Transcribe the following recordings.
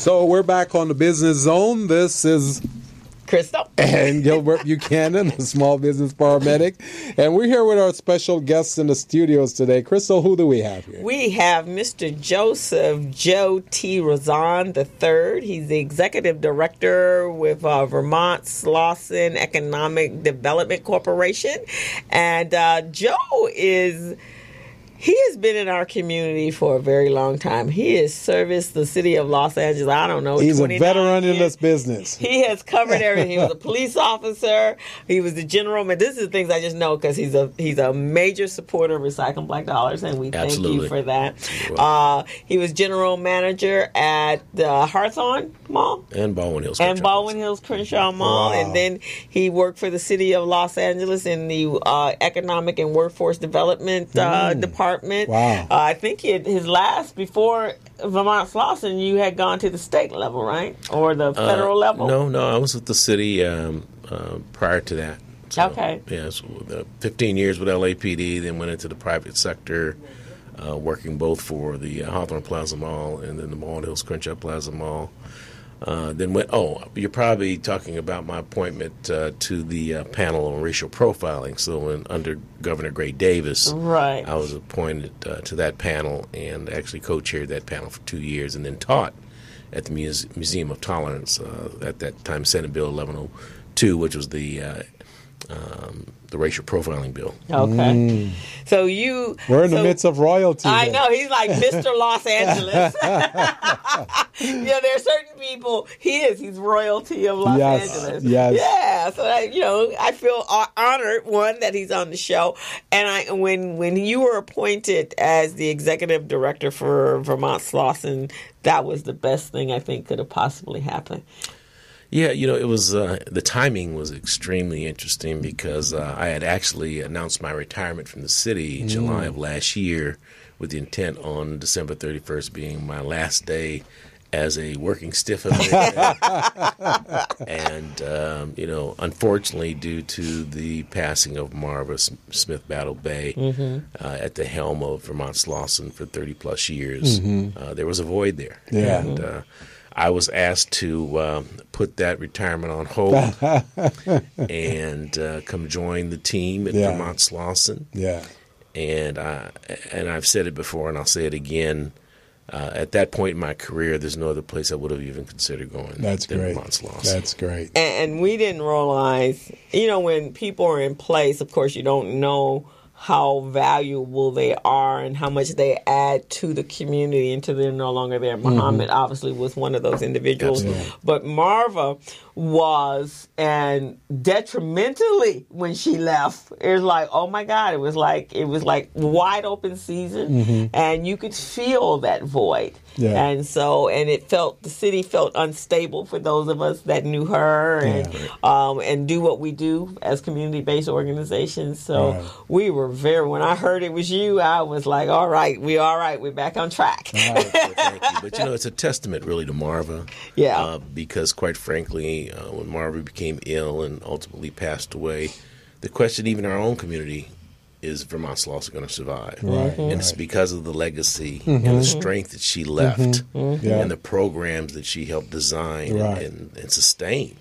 So we're back on the Business Zone. This is Crystal and Gilbert Buchanan, a small business paramedic. And we're here with our special guests in the studios today. Crystal, who do we have here? We have Mr. Joseph Joe T. Rouzan III. He's the executive director with Vermont Slauson Economic Development Corporation. And Joe he has been in our community for a very long time. He has serviced the city of Los Angeles, I don't know, He's a veteran in this business. He has covered everything. He was a police officer. He was the general man. This is the things I just know because he's a major supporter of Recycling Black Dollars, and we thank you for that. He was general manager at the Hawthorne Mall. And Baldwin Hills. And Baldwin Hills Crenshaw Mall. Wow. And then he worked for the city of Los Angeles in the Economic and Workforce Development Department. Wow. I think his last, before Vermont Slauson, you had gone to the state level, right? Or the federal level? No, I was with the city prior to that. So, okay. Yeah, so 15 years with LAPD, then went into the private sector, working both for the Hawthorne Plaza Mall and then the Baldwin Hills Crenshaw Plaza Mall. Then you're probably talking about my appointment to the panel on racial profiling. So under Governor Gray Davis, right, I was appointed to that panel and actually co-chaired that panel for 2 years and then taught at the Museum of Tolerance, at that time Senate Bill 1102, which was the racial profiling bill. Okay. So we're in the midst of royalty. I know. He's like Mr. Los Angeles. There are certain people. He's royalty of Los Angeles. Yes. Yeah. So I feel honored, one, that he's on the show. And when you were appointed as the executive director for Vermont Slauson, that was the best thing I think could have possibly happened. Yeah, it was the timing was extremely interesting because I had actually announced my retirement from the city in July of last year with the intent on December 31st being my last day as a working stiff of it. And, unfortunately, due to the passing of Marva Smith Battle Bay at the helm of Vermont Slauson for 30-plus years, there was a void there. Yeah. And I was asked to put that retirement on hold and come join the team at Vermont Slauson. Yeah. And I've said it before, and I'll say it again. At that point in my career, there's no other place I would have even considered going than Vermont Slauson. That's great. And we didn't realize, when people are in place, of course, you don't know how valuable they are and how much they add to the community until they're no longer there. Muhammad obviously was one of those individuals. Absolutely. But Marva was, and detrimentally when she left, it was like, oh my God, it was like wide open season, and you could feel that void. Yeah. And the city felt unstable for those of us that knew her and do what we do as community-based organizations. So we were when I heard it was you, I was like, all right, we're back on track. Well, thank you. But it's a testament really to Marva. Yeah. Because quite frankly, when Marva became ill and ultimately passed away, the question even in our own community is Vermont Slauson going to survive? Right. And it's because of the legacy and the strength that she left and the programs that she helped design and sustain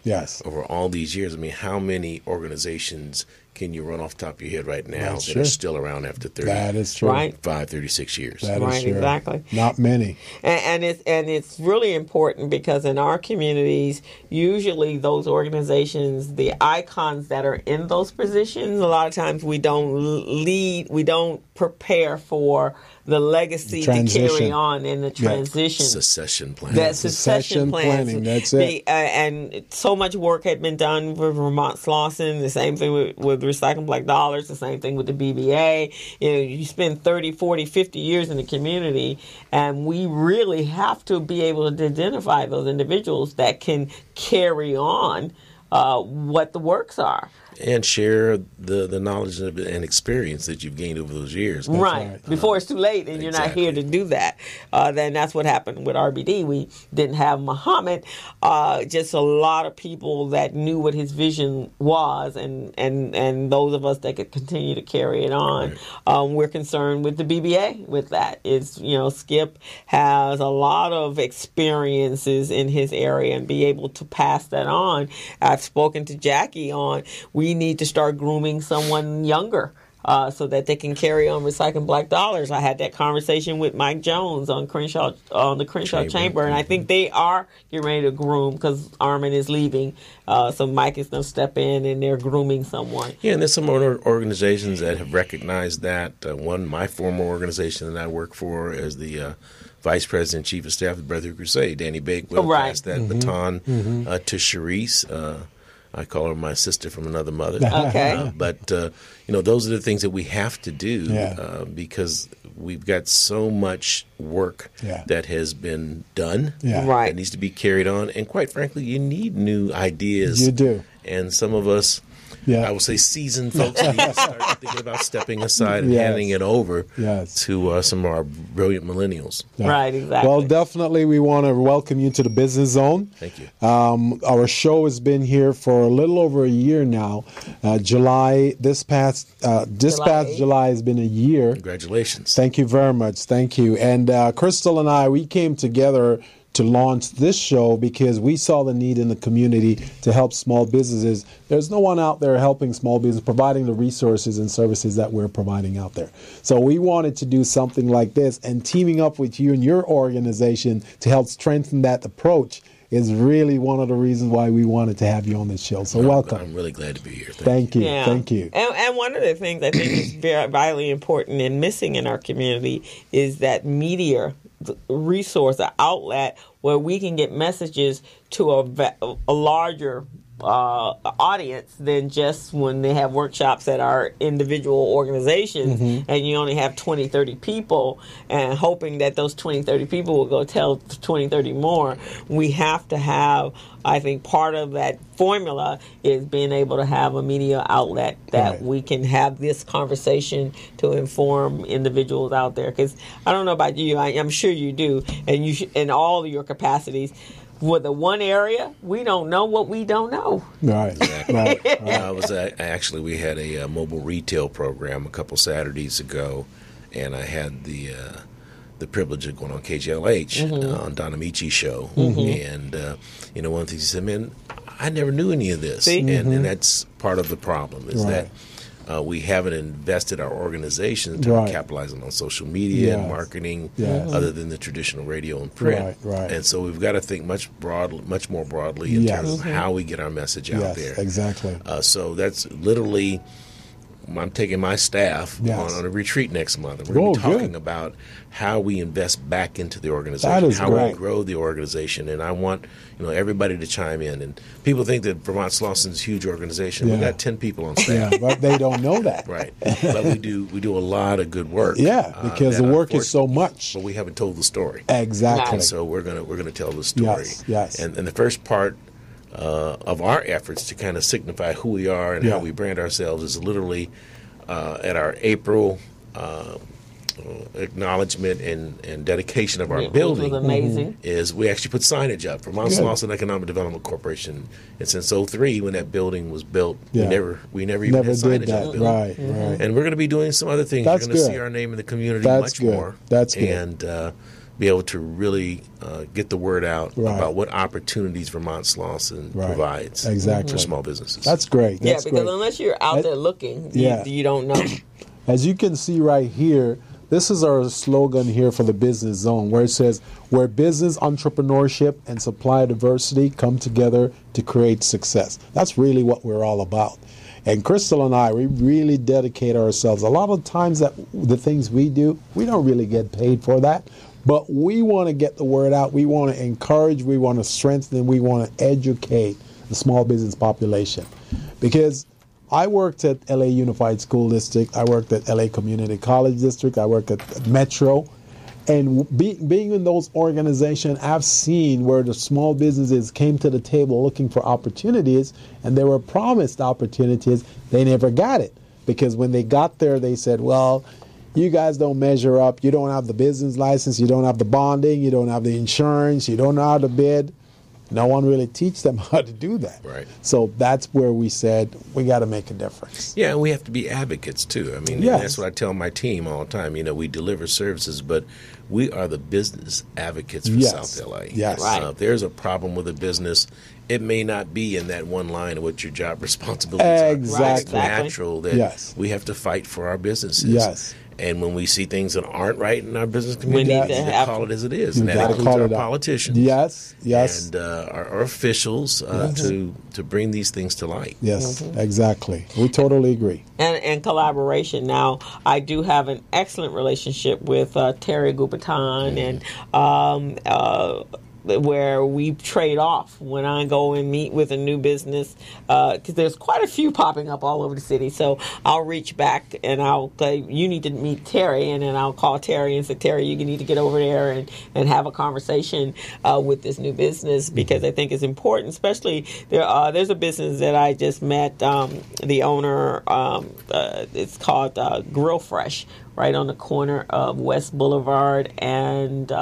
over all these years. I mean, how many organizations can you run off the top of your head right now that are still around after 30, that is true. 36 years? That is true. Exactly. Not many. And it's really important because in our communities, usually those organizations, the icons that are in those positions, a lot of times we don't prepare for the legacy to carry on in the transition. Succession planning. That succession planning. That's it. And so much work had been done for Vermont Slauson. The same thing with Recycling Black Dollars. The same thing with the BBA. You spend 30, 40, 50 years in the community, and we really have to be able to identify those individuals that can carry on what the works are. and share the knowledge and experience that you've gained over those years. Right. Before it's too late and you're not here to do that. Then that's what happened with RBD. We didn't have Muhammad, just a lot of people that knew what his vision was, and those of us that could continue to carry it on. Right. We're concerned with the BBA with that. It's, Skip has a lot of experiences in his area and be able to pass that on. I've spoken to Jackie on we need to start grooming someone younger so that they can carry on recycling black dollars. I had that conversation with Mike Jones on the Crenshaw Chamber, and I think they are getting ready to groom because Armin is leaving. So Mike is going to step in, and they're grooming someone. Yeah, and there's some other organizations that have recognized that. One, my former organization that I work for as the Vice President, Chief of Staff of the Brotherhood Crusade, Danny Bakewell, passed that baton to Sharice. I call her my sister from another mother. Okay. But those are the things that we have to do because we've got so much work that has been done that needs to be carried on. And quite frankly, you need new ideas. You do. And some of us, I would say seasoned folks, need to start thinking about stepping aside and handing it over to some of our brilliant millennials. Yeah. Right, exactly. Well, definitely we want to welcome you to the Business Zone. Thank you. Our show has been here for a little over a year now. This past July has been a year. Congratulations. Thank you very much. Thank you. And Crystal and I, we came together to launch this show because we saw the need in the community to help small businesses. There's no one out there helping small business, providing the resources and services that we're providing out there. So we wanted to do something like this, and teaming up with you and your organization to help strengthen that approach is really one of the reasons why we wanted to have you on this show. So welcome. I'm really glad to be here. Thank you. Yeah. Thank you. And one of the things I think is very vitally important and missing in our community is that media resource, an outlet where we can get messages to a larger audience than just when they have workshops at our individual organizations and you only have 20, 30 people and hoping that those 20, 30 people will go tell 20, 30 more. We have to have, I think part of that formula is being able to have a media outlet that we can have this conversation to inform individuals out there. Because I don't know about you, I'm sure you do, and you in all of your capacities. With the one area, we don't know what we don't know. Right. Exactly. Right. We had a mobile retail program a couple Saturdays ago, and I had the privilege of going on KJLH on Don Amici show, and one of the things he said, "Man, I never knew any of this," and that's part of the problem is that. We haven't invested our organization in terms of capitalizing on social media and marketing other than the traditional radio and print. Right. And so we've got to think much more broadly in terms of how we get our message out there. Exactly. So that's literally, I'm taking my staff on a retreat next month. And we're going to be talking about how we invest back into the organization, how we grow the organization. And I want everybody to chime in. And people think that Vermont Slauson's a huge organization. We've got 10 people on staff. Yeah, but they don't know that. Right. But we do a lot of good work. Yeah, because the work is so much. But we haven't told the story. Exactly. And so we're gonna tell the story. Yes. And the first part of our efforts to kind of signify who we are and how we brand ourselves is literally at our April acknowledgement and dedication of our building. Which was amazing. Is we actually put signage up. Vermont Slauson Economic Development Corporation. And since 2003, when that building was built, we never even had signage on the building. Right. And we're going to be doing some other things. You're going to see our name in the community much more. That's good. And be able to really get the word out about what opportunities Vermont Slauson provides for small businesses. That's great. Because unless you're out there looking, you don't know. As you can see right here, this is our slogan here for the Business Zone, where it says, where business, entrepreneurship, and supply diversity come together to create success. That's really what we're all about. And Crystal and I, we really dedicate ourselves. A lot of times that the things we do, we don't really get paid for that. But we want to get the word out. We want to encourage. We want to strengthen. We want to educate the small business population. Because I worked at LA Unified School District. I worked at LA Community College District. I worked at Metro. And being in those organizations, I've seen where the small businesses came to the table looking for opportunities, and they were promised opportunities. They never got it, because when they got there, they said, well, you guys don't measure up. You don't have the business license. You don't have the bonding. You don't have the insurance. You don't know how to bid. No one really teach them how to do that. Right. So that's where we said we got to make a difference. Yeah, and we have to be advocates too. I mean, Yes. that's what I tell my team all the time. You know, we deliver services, but we are the business advocates for Yes. South LA. Yes. Right. If there's a problem with a business, it may not be in that one line of what your job responsibilities Exactly. are. It's natural that Yes. we have to fight for our businesses. Yes. And when we see things that aren't right in our business community, need we to need to have- call it as it is. You And that gotta includes call our it out. politicians. Yes, yes. And our officials to bring these things to light. Yes, exactly. We totally agree. And collaboration. Now, I do have an excellent relationship with Terry Goubertin, and where we trade off when I go and meet with a new business, because there's quite a few popping up all over the city. So I'll reach back and I'll say, you need to meet Terry, and then I'll call Terry and say, Terry, you need to get over there and have a conversation with this new business, because I think it's important. Especially there's a business that I just met, the owner. It's called Grill Fresh, right on the corner of West Boulevard and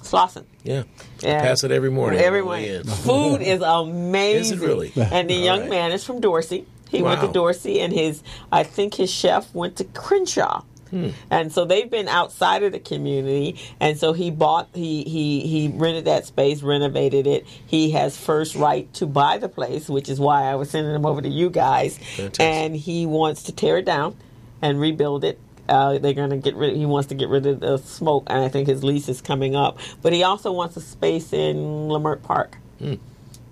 Slauson. Yeah. And Pass it every morning. Every on the way morning. in. Food is amazing. Is it really? And the All young right. man is from Dorsey. He went to Wow. Dorsey, and I think his chef went to Crenshaw. And so they've been outside of the community, and so he rented that space, renovated it. He has first right to buy the place, which is why I was sending him over to you guys. Fantastic. And he wants to tear it down and rebuild it. They're going to he wants to get rid of the smoke, and I think his lease is coming up. But he also wants a space in Leimert Park.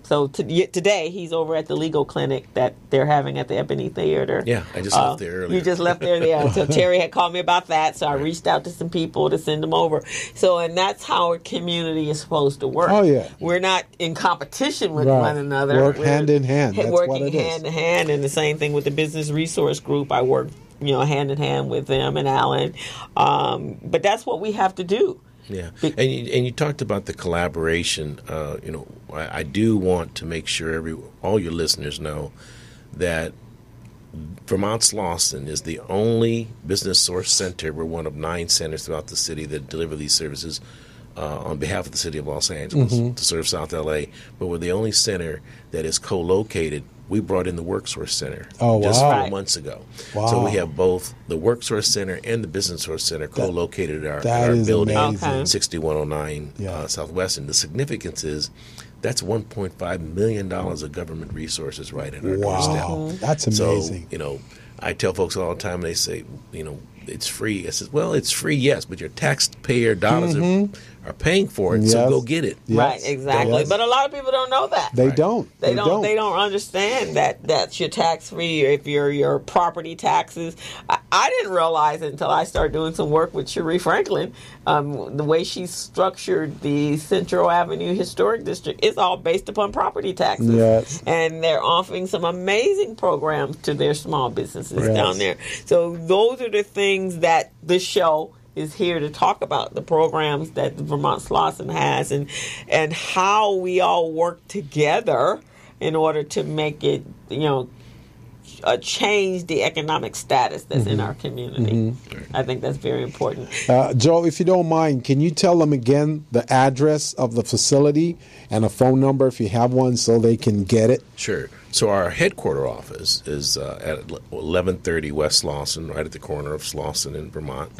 So today he's over at the legal clinic that they're having at the Ebony Theater. Yeah, I just left there earlier. You just left there, yeah. So Terry had called me about that, so I reached out to some people to send them over. So, and that's how a community is supposed to work. Oh, yeah. We're not in competition with Right. one another. Work We're hand in hand. That's what working it is. hand in hand, and the same thing with the Business Resource Group. I work, hand in hand with them and Alan. But that's what we have to do. Yeah, and you talked about the collaboration. I do want to make sure all your listeners know that Vermont Slauson is the only business source center. We're one of 9 centers throughout the city that deliver these services on behalf of the city of Los Angeles to serve South LA. But we're the only center that is co-located. We brought in the WorkSource Center just 4 months ago. Wow. So we have both the WorkSource Center and the Business Source Center co-located at our is building, amazing. 6109 Southwest. And the significance is that's $1.5 million of government resources right in our doorstep. That's amazing. So, I tell folks all the time, they say, it's free. I said, well, it's free, yes, but your taxpayer dollars are paying for it, so Yes. go get it. Yes. Right, exactly. Yes. But a lot of people don't know that. They don't. They don't understand that that's your tax free. If your property taxes, I didn't realize it until I started doing some work with Cherie Franklin. The way she structured the Central Avenue Historic District is all based upon property taxes. Yes. And they're offering some amazing programs to their small businesses Yes. down there. So those are the things that this show is here to talk about, the programs that the Vermont Slauson has, and how we all work together in order to make it, change the economic status that's in our community. I think that's very important. Joe, if you don't mind, can you tell them again the address of the facility and a phone number if you have one so they can get it? Sure. So our headquarter office is at 1130 West Slauson, right at the corner of Slauson and Vermont.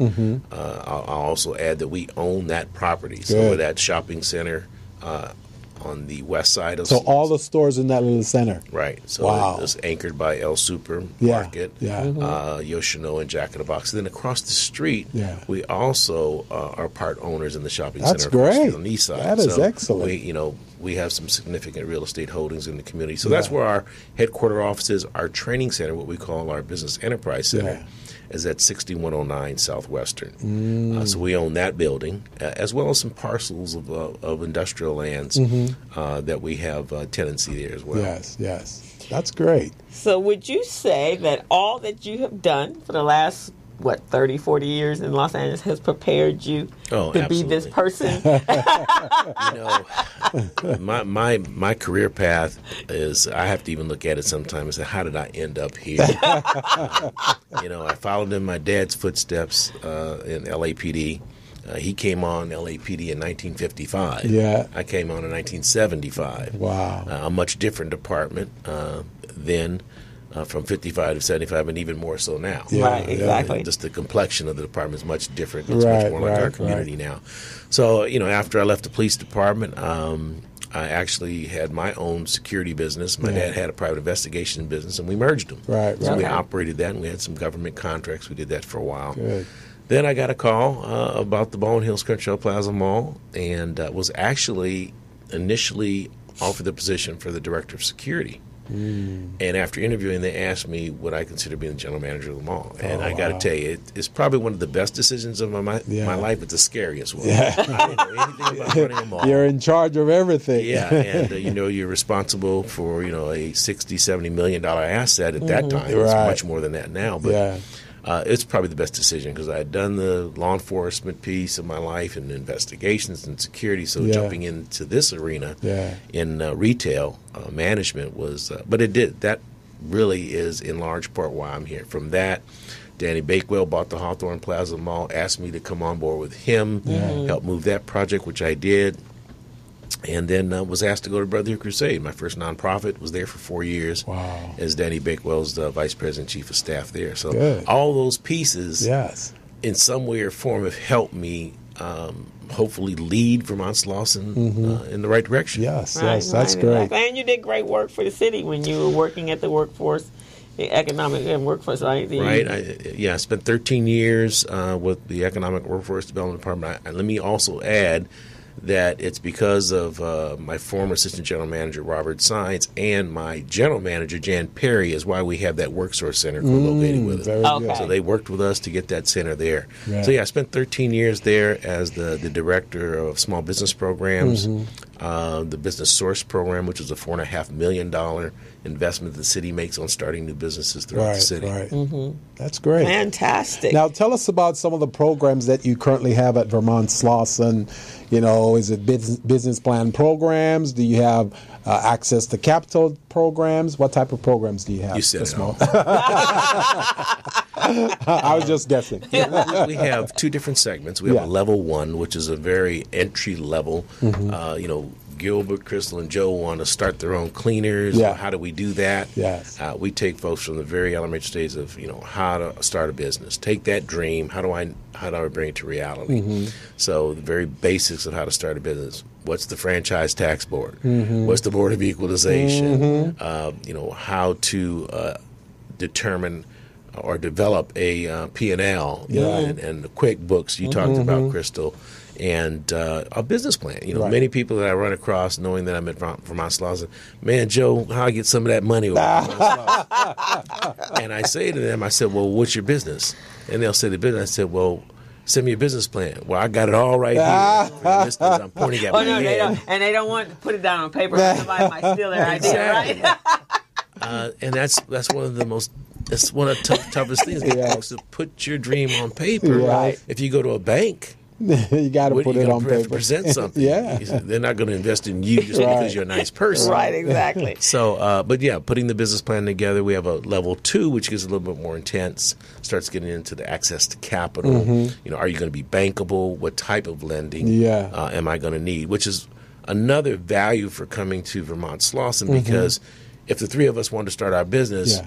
I'll also add that we own that property. So Good. with that shopping center on the west side of So Slauson. all the stores in that little center. Right. So Wow. it's anchored by El Supermarket, Yeah. Yoshino, and Jack in the Box. Then across the street, Yeah. we also are part owners in the shopping That's center across the great. street on the east side. That is So excellent. we have some significant real estate holdings in the community. So that's where our headquarter office is. Our training center, what we call our Business Enterprise Center, is at 6109 Southwestern. So we own that building, as well as some parcels of industrial lands that we have tenancy there as well. Yes. That's great. So would you say that all that you have done for the last what, 30, 40 years in Los Angeles has prepared you to absolutely. be this person? My career path is, I have to even look at it sometimes and say, how did I end up here? I followed in my dad's footsteps in LAPD. He came on LAPD in 1955. Yeah. I came on in 1975. Wow. A much different department then. From 55 to 75, and even more so now. Yeah, right, exactly. Just the complexion of the department is much different. It's much more like our community now. So, after I left the police department, I actually had my own security business. My dad had a private investigation business, and we merged them. Right. So we operated that, and we had some government contracts. We did that for a while. Good. Then I got a call about the Baldwin Hills Crenshaw Plaza Mall, and was actually initially offered the position for the director of security. And after interviewing, they asked me would I consider being the general manager of the mall. And I got to tell you, it's probably one of the best decisions of my life, but the scariest one. Yeah. I didn't know anything about running a mall. You're in charge of everything. Yeah, and you're responsible for a $60, $70 million asset at that time. It's much more than that now. But it's probably the best decision because I had done the law enforcement piece of my life and investigations and security. So jumping into this arena in retail management was, but that really is in large part why I'm here. From that, Danny Bakewell bought the Hawthorne Plaza Mall, asked me to come on board with him, help move that project, which I did. And then was asked to go to Brotherhood Crusade. My first nonprofit was there for 4 years as Danny Bakewell's vice president, chief of staff there. So all those pieces, in some way or form, have helped me hopefully lead Vermont Slauson in the right direction. That's great. And you did great work for the city when you were working at the workforce, the economic and workforce, right? I spent 13 years with the Economic Workforce Development Department. Let me also add that it's because of my former assistant general manager, Robert Sines, and my general manager, Jan Perry, is why we have that WorkSource Center co-located with us. So they worked with us to get that center there. So I spent 13 years there as the director of small business programs, the Business Source program, which is a $4.5 million investment the city makes on starting new businesses throughout the city. That's great. Fantastic. Now tell us about some of the programs that you currently have at Vermont Slauson. Is it business plan programs? Do you have access to capital programs? What type of programs do you have? You said it all. I was just guessing. We have two different segments. We have a level one, which is a very entry level. Gilbert, Crystal, and Joe want to start their own cleaners. How do we do that? We take folks from the very elementary stage of how to start a business. Take that dream. How do I bring it to reality? So the very basics of how to start a business. What's the franchise tax board? What's the board of equalization? How to determine or develop a P&L and the QuickBooks you talked about, Crystal. And a business plan. Many people that I run across, knowing that I'm at Vermont Slauson, man, Joe, how I get some of that money over at Vermont Slauson? And I say to them, I said, well, what's your business? And they'll say the business. I said, well, send me a business plan. Well, I got it all right here. For your listeners, I'm pointing at my head. They don't, and they don't want to put it down on paper. Somebody might steal their idea, right? And that's one of the most. It's one of the toughest things. Folks to put your dream on paper. If you go to a bank. You got to put it on paper. Present something. They're not going to invest in you just because you're a nice person. Right, exactly. So, putting the business plan together, we have a level 2, which gets a little bit more intense. Starts getting into the access to capital. Are you going to be bankable? What type of lending am I going to need? Which is another value for coming to Vermont Slauson because if the three of us want to start our business.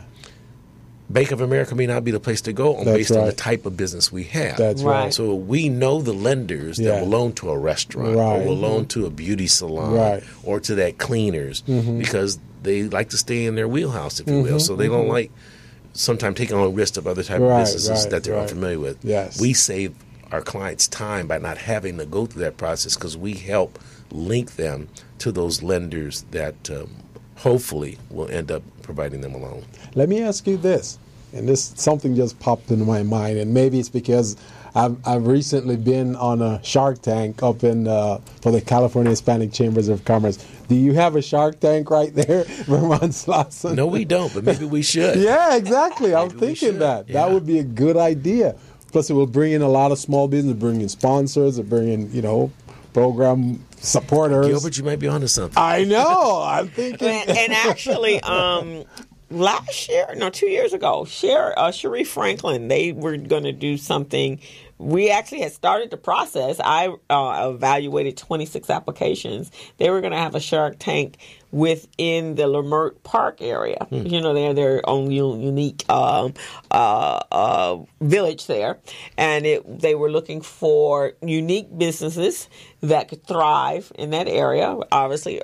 Bank of America may not be the place to go based on the type of business we have. That's right. So we know the lenders that will loan to a restaurant or will loan to a beauty salon or to that cleaners because they like to stay in their wheelhouse, if you will. So they don't like sometimes taking on risks of other type of businesses that they're unfamiliar with. We save our clients time by not having to go through that process because we help link them to those lenders that hopefully will end up providing them a loan. Let me ask you this, and this something just popped into my mind, and maybe it's because I've recently been on a Shark Tank up in for the California Hispanic Chambers of Commerce. Do you have a Shark Tank right there, Vermont Slauson? No, we don't, but maybe we should. Yeah, exactly. I'm thinking that would be a good idea. Plus, it will bring in a lot of small business, bring in sponsors, it bring in, program supporters. Gilbert, you might be onto something. I know. I'm thinking. And actually, last year, 2 years ago, Cherie Franklin, they were going to do something. We actually had started the process. I evaluated 26 applications. They were going to have a Shark Tank within the Lamert Park area. They have their own unique village there. And they were looking for unique businesses that could thrive in that area. Obviously,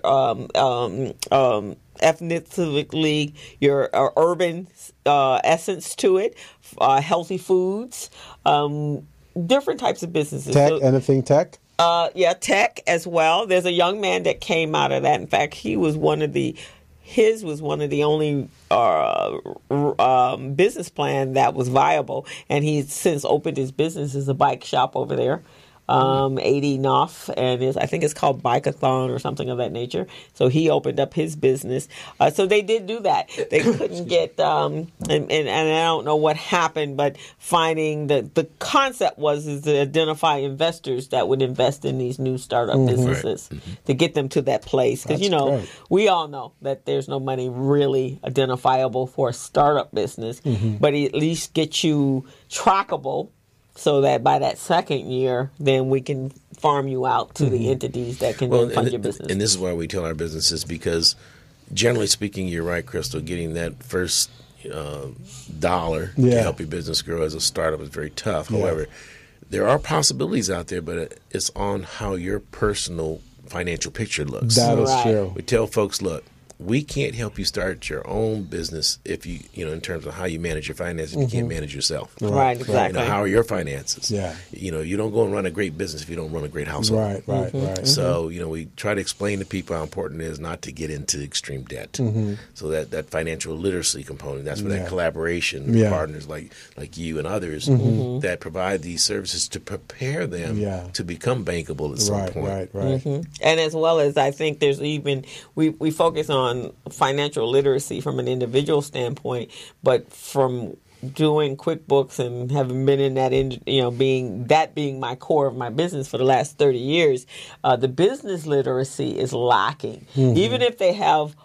ethnically, your urban essence to it, healthy foods, different types of businesses. Tech, anything tech? Tech as well. There's a young man that came out of that. In fact, his was one of the only business plan that was viable, and he's since opened his business as a bike shop over there. 80 Knopf, and I think it's called Bike-a-thon or something of that nature. So he opened up his business. So they did do that. They couldn't get, and I don't know what happened, but finding the concept was to identify investors that would invest in these new startup businesses to get them to that place. Because, great. we all know that there's no money really identifiable for a startup business, but at least get you trackable, so that by that second year, then we can farm you out to the entities that can then fund your business. And this is why we tell our businesses, because generally speaking, you're right, Crystal, getting that first dollar to help your business grow as a startup is very tough. Yeah. However, there are possibilities out there, but it's on how your personal financial picture looks. That is true. We tell folks, look, we can't help you start your own business if you in terms of how you manage your finances, if you can't manage yourself. Right, exactly. How are your finances? Yeah. You don't go and run a great business if you don't run a great household. Right. So, we try to explain to people how important it is not to get into extreme debt. So that financial literacy component, that's where that collaboration with partners like you and others that provide these services to prepare them to become bankable at some point. Right. And as well as I think there's even, we focus on financial literacy from an individual standpoint, but from doing QuickBooks and having been in that, being my core of my business for the last 30 years, the business literacy is lacking. Even if they have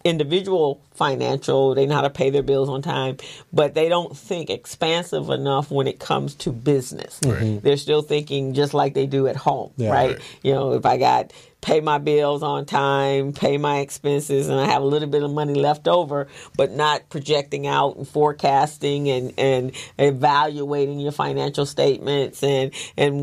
individual financial, they know how to pay their bills on time, but they don't think expansive enough when it comes to business. They're still thinking just like they do at home, right? If I pay my bills on time, pay my expenses, and I have a little bit of money left over, but not projecting out and forecasting and evaluating your financial statements and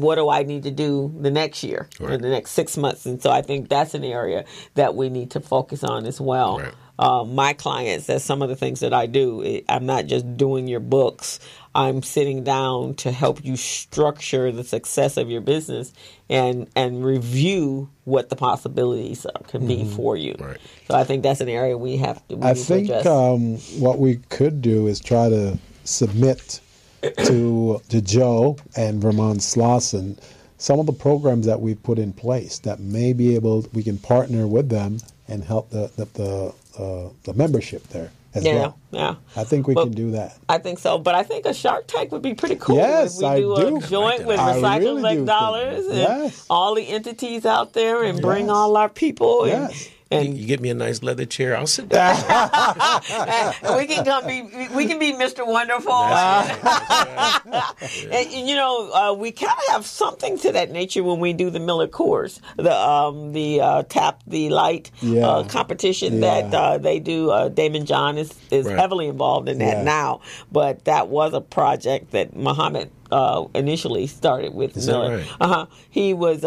what do I need to do the next year or the next 6 months. And so I think that's an area that we need to focus on as well. My clients, that's some of the things that I do. I'm not just doing your books. I'm sitting down to help you structure the success of your business and review what the possibilities can be for you. So I think that's an area we need to address. What we could do is try to submit to Joe and Vermont Slauson some of the programs that we've put in place that may be we can partner with them and help the membership there as well. Yeah. I think we can do that. I think so. But I think a Shark Tank would be pretty cool. Yes, if we do a joint with recycled dollars and all the entities out there and bring all our people. And you get me a nice leather chair, I'll sit down. we can be Mr. Wonderful. And, we kind of have something to that nature when we do the Miller Coors, the Tap the Light competition that they do. Damon John is heavily involved in that now, but that was a project that Muhammad initially started with Miller. He was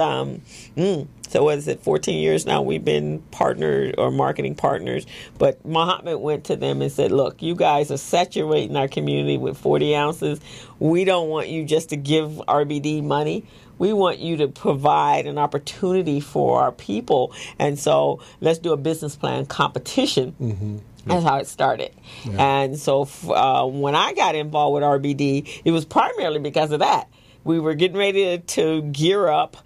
so what is it, 14 years now we've been partnered or marketing partners. But Muhammad went to them and said, look, you guys are saturating our community with 40 ounces. We don't want you just to give RBD money. We want you to provide an opportunity for our people. And so let's do a business plan competition. That's how it started. And so when I got involved with RBD, it was primarily because of that. We were getting ready to gear up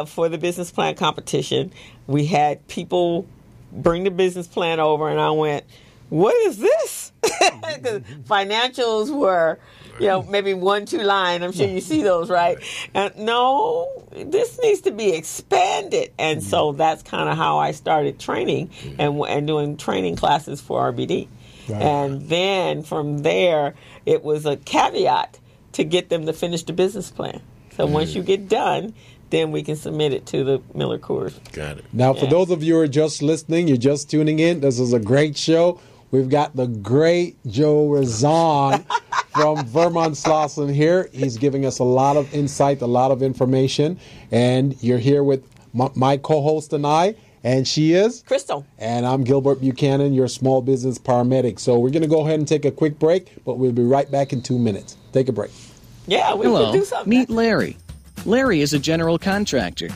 for the business plan competition. We had people bring the business plan over, and I went, what is this? 'Cause financials were, maybe 1-2 line. I'm sure you see those, right? No, this needs to be expanded. And so that's kind of how I started training and doing training classes for RBD. Right. And then from there, it was a caveat to get them to finish the business plan. So once you get done, then we can submit it to the Miller Coors. Got it. Now, for those of you who are just listening, you're just tuning in, this is a great show. We've got the great Joe Rouzan from Vermont Slauson here. He's giving us a lot of insight, a lot of information. And you're here with my co-host and I. And she is? Crystal. And I'm Gilbert Buchanan, your small business paramedic. So we're going to go ahead and take a quick break, but we'll be right back in 2 minutes. Take a break. Yeah, we can do something. Meet Larry. Larry is a general contractor.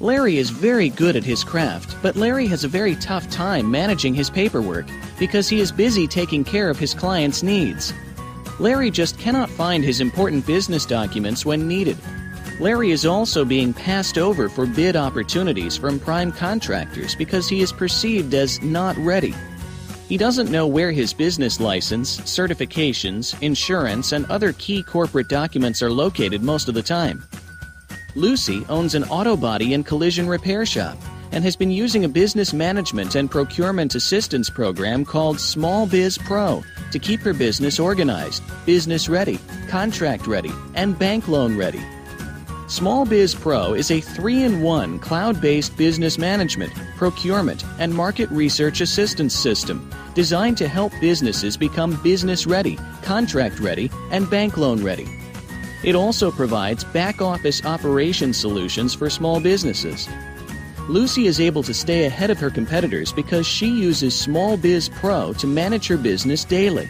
Larry is very good at his craft, but Larry has a very tough time managing his paperwork because he is busy taking care of his clients' needs. Larry just cannot find his important business documents when needed. Larry is also being passed over for bid opportunities from prime contractors because he is perceived as not ready. He doesn't know where his business license, certifications, insurance, and other key corporate documents are located most of the time. Lucy owns an auto body and collision repair shop and has been using a business management and procurement assistance program called Small Biz Pro to keep her business organized, business ready, contract ready, and bank loan ready. Small Biz Pro is a 3-in-1 cloud-based business management, procurement, and market research assistance system designed to help businesses become business ready, contract ready, and bank loan ready. It also provides back-office operation solutions for small businesses. Lucy is able to stay ahead of her competitors because she uses Small Biz Pro to manage her business daily.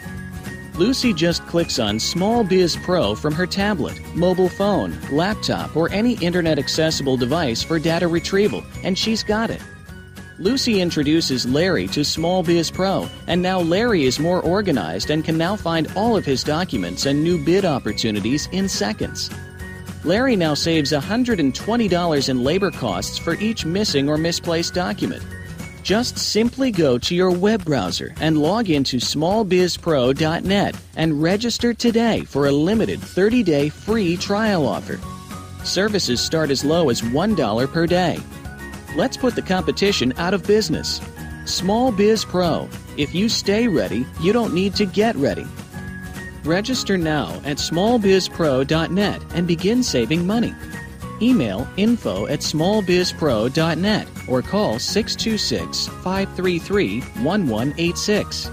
Lucy just clicks on Small Biz Pro from her tablet, mobile phone, laptop, or any internet-accessible device for data retrieval, and she's got it. Lucy introduces Larry to Small Biz Pro, and now Larry is more organized and can now find all of his documents and new bid opportunities in seconds. Larry now saves $120 in labor costs for each missing or misplaced document. Just simply go to your web browser and log into smallbizpro.net and register today for a limited 30-day free trial offer. Services start as low as $1 per day. Let's put the competition out of business. Small Biz Pro. If you stay ready, you don't need to get ready. Register now at smallbizpro.net and begin saving money. Email info@smallbizpro.net or call 626-533-1186.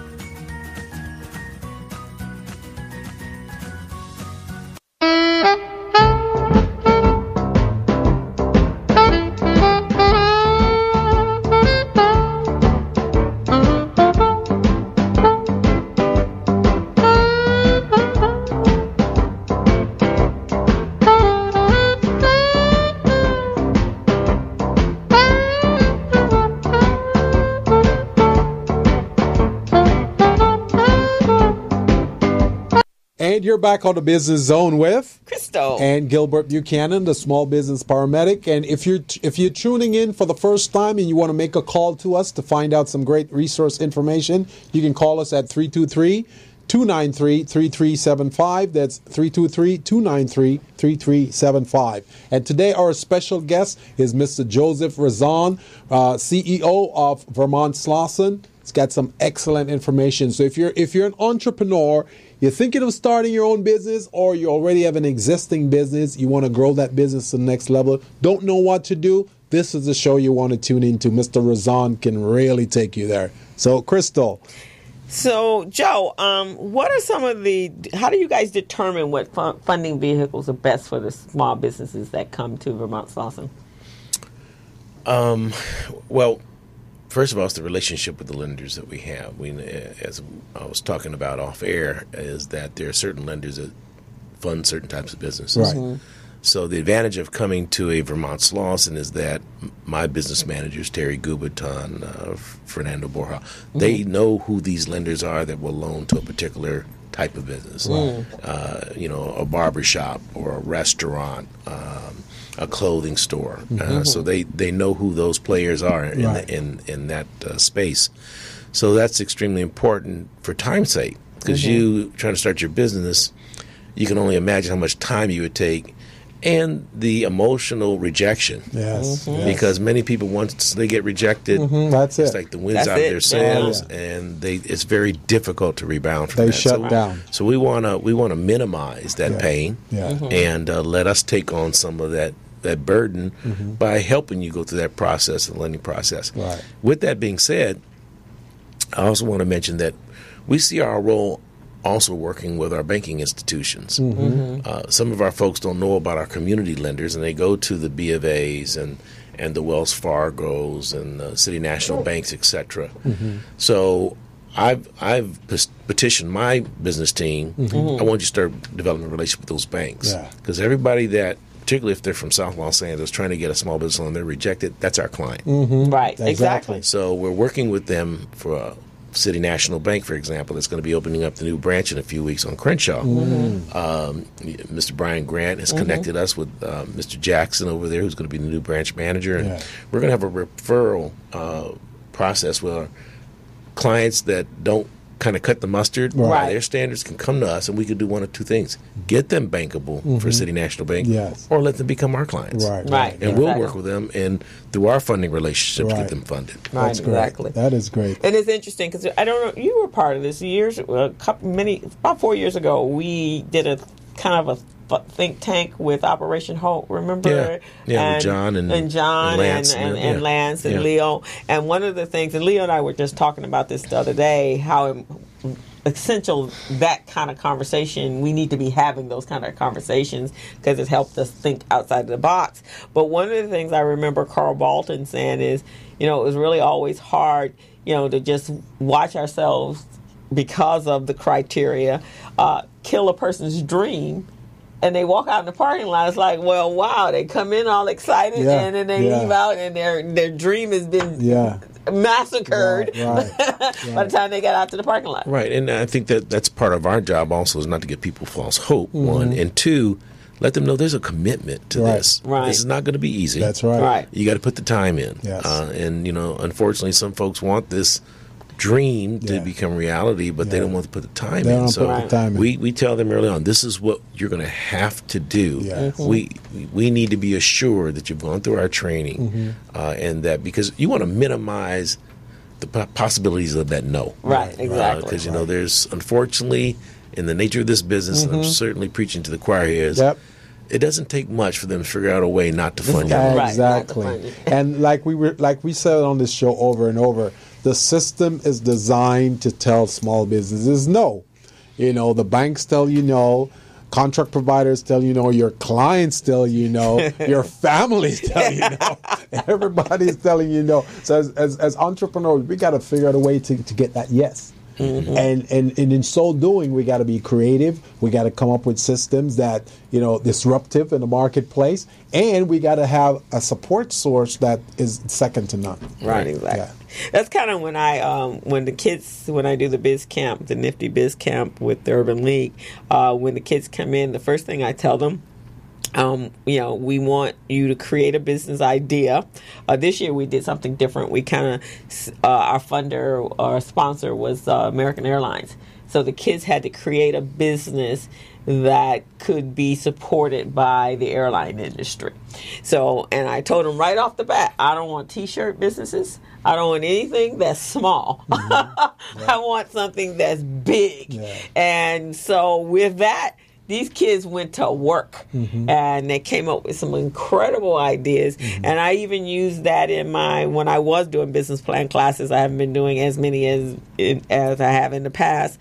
And you're back on the Business Zone with Crystal and Gilbert Buchanan, the small business paramedic. And if you're tuning in for the first time and you want to make a call to us to find out some great resource information, you can call us at 323-293-3375. That's 323-293-3375. And today our special guest is Mr. Joseph Rouzan, CEO of Vermont Slauson. It's got some excellent information. So if you're an entrepreneur, you're thinking of starting your own business, or you already have an existing business, you want to grow that business to the next level, don't know what to do, this is the show you want to tune into. Mr. Rouzan can really take you there. So, Crystal. So, Joe, what are some of how do you guys determine what funding vehicles are best for the small businesses that come to Vermont Slauson? Well, first of all, it's the relationship with the lenders that we have. As I was talking about off air, is that there are certain lenders that fund certain types of businesses. Right. Mm-hmm. So the advantage of coming to a Vermont Slauson is that my business managers, Terry Guberton, Fernando Borja, they know who these lenders are that will loan to a particular type of business. Right. A barber shop or a restaurant, a clothing store. So they know who those players are in that space. So that's extremely important for time's sake, because you trying to start your business, you can only imagine how much time you would take, and the emotional rejection. Yes. Because many people, once they get rejected, That's it's it. like the wind's That's out of it. their sails, and it's very difficult to rebound from They that. shut down. So we want to minimize that pain, and let us take on some of that burden by helping you go through that process, the lending process. Right. With that being said, I also want to mention that we see our role also working with our banking institutions. Some of our folks don't know about our community lenders, and they go to the B of A's and the Wells Fargos and the City National Banks, etc. So I've petitioned my business team. I want you to start developing a relationship with those banks, because everybody that, particularly if they're from South Los Angeles, trying to get a small business loan, they're rejected. That's our client. Right, exactly. So we're working with them for City National Bank, for example, that's going to be opening up the new branch in a few weeks on Crenshaw. Mr. Brian Grant has connected us with Mr. Jackson over there, who's going to be the new branch manager. And we're going to have a referral process where clients that don't kind of cut the mustard by their standards can come to us, and we could do one of two things: get them bankable for City National Bank, or let them become our clients. And we'll work with them, and through our funding relationships, get them funded. That's exactly. Great. That is great. And it's interesting because I don't know, you were part of this about 4 years ago. We did a kind of a think tank with Operation Hope, remember? Yeah, with John and Lance and Lance and Leo. And one of the things, and Leo and I were just talking about this the other day, how essential that kind of conversation, we need to be having those kind of conversations, because it helped us think outside of the box. But one of the things I remember Carl Bolton saying is, it was really always hard, to just watch ourselves, because of the criteria, kill a person's dream. And they walk out in the parking lot. It's like, well, wow, they come in all excited, and then they leave out, and their dream has been massacred by the time they get out to the parking lot. Right, and I think that's part of our job also, is not to give people false hope, one, and two, let them know there's a commitment to this. This is not going to be easy. That's right. You got to put the time in. Yes. And, unfortunately, some folks want this dream to become reality, but they don't want to put the time in. So we tell them early on, this is what you're going to have to do. We need to be assured that you've gone through our training, and that, because you want to minimize the possibilities of that no. Right, exactly. Because, there's, unfortunately, in the nature of this business, and I'm certainly preaching to the choir here, is it doesn't take much for them to figure out a way not to fund you. Exactly. And like we said on this show over and over, the system is designed to tell small businesses no. The banks tell you no, contract providers tell you no, your clients tell you no, your families tell you no, everybody's telling you no. So as entrepreneurs, we got to figure out a way to get that yes. And in so doing, we got to be creative. We got to come up with systems that, disruptive in the marketplace, and we got to have a support source that is second to none. Right, exactly. Yeah. That's kind of when when I do the biz camp, the Nifty Biz Camp with the Urban League, when the kids come in, the first thing I tell them, we want you to create a business idea. This year we did something different. We kind of, our funder or sponsor was American Airlines. So the kids had to create a business that could be supported by the airline industry. So, and I told them right off the bat, I don't want T-shirt businesses. I don't want anything that's small. I want something that's big. And so with that, these kids went to work, and they came up with some incredible ideas. And I even used that when I was doing business plan classes. I haven't been doing as many as I have in the past.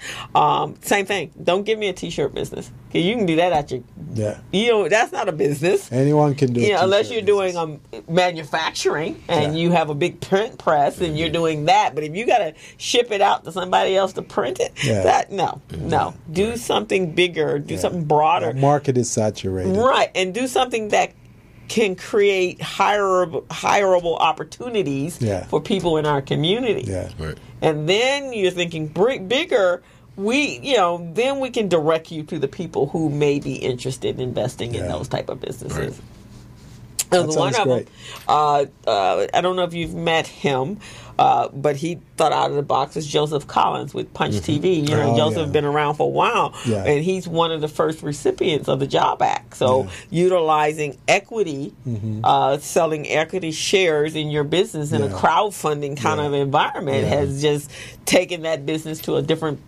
Same thing. Don't give me a T-shirt business. You can do that at your, that's not a business. Anyone can do it. Unless you're doing manufacturing and you have a big print press and you're doing that. But if you got to ship it out to somebody else to print it, no. Do something bigger. Do something broader. The market is saturated. Right. And do something that can create hireable opportunities for people in our community. And then you're thinking bigger. Then we can direct you to the people who may be interested in investing in those type of businesses. That One sounds of great. them, I don't know if you've met him, but he thought out of the box was Joseph Collins with Punch TV. You know, Oh, Joseph yeah. has been around for a while, Yeah. and he's one of the first recipients of the Job Act. So utilizing equity, selling equity shares in your business in a Yeah. crowdfunding kind of environment has just taken that business to a different,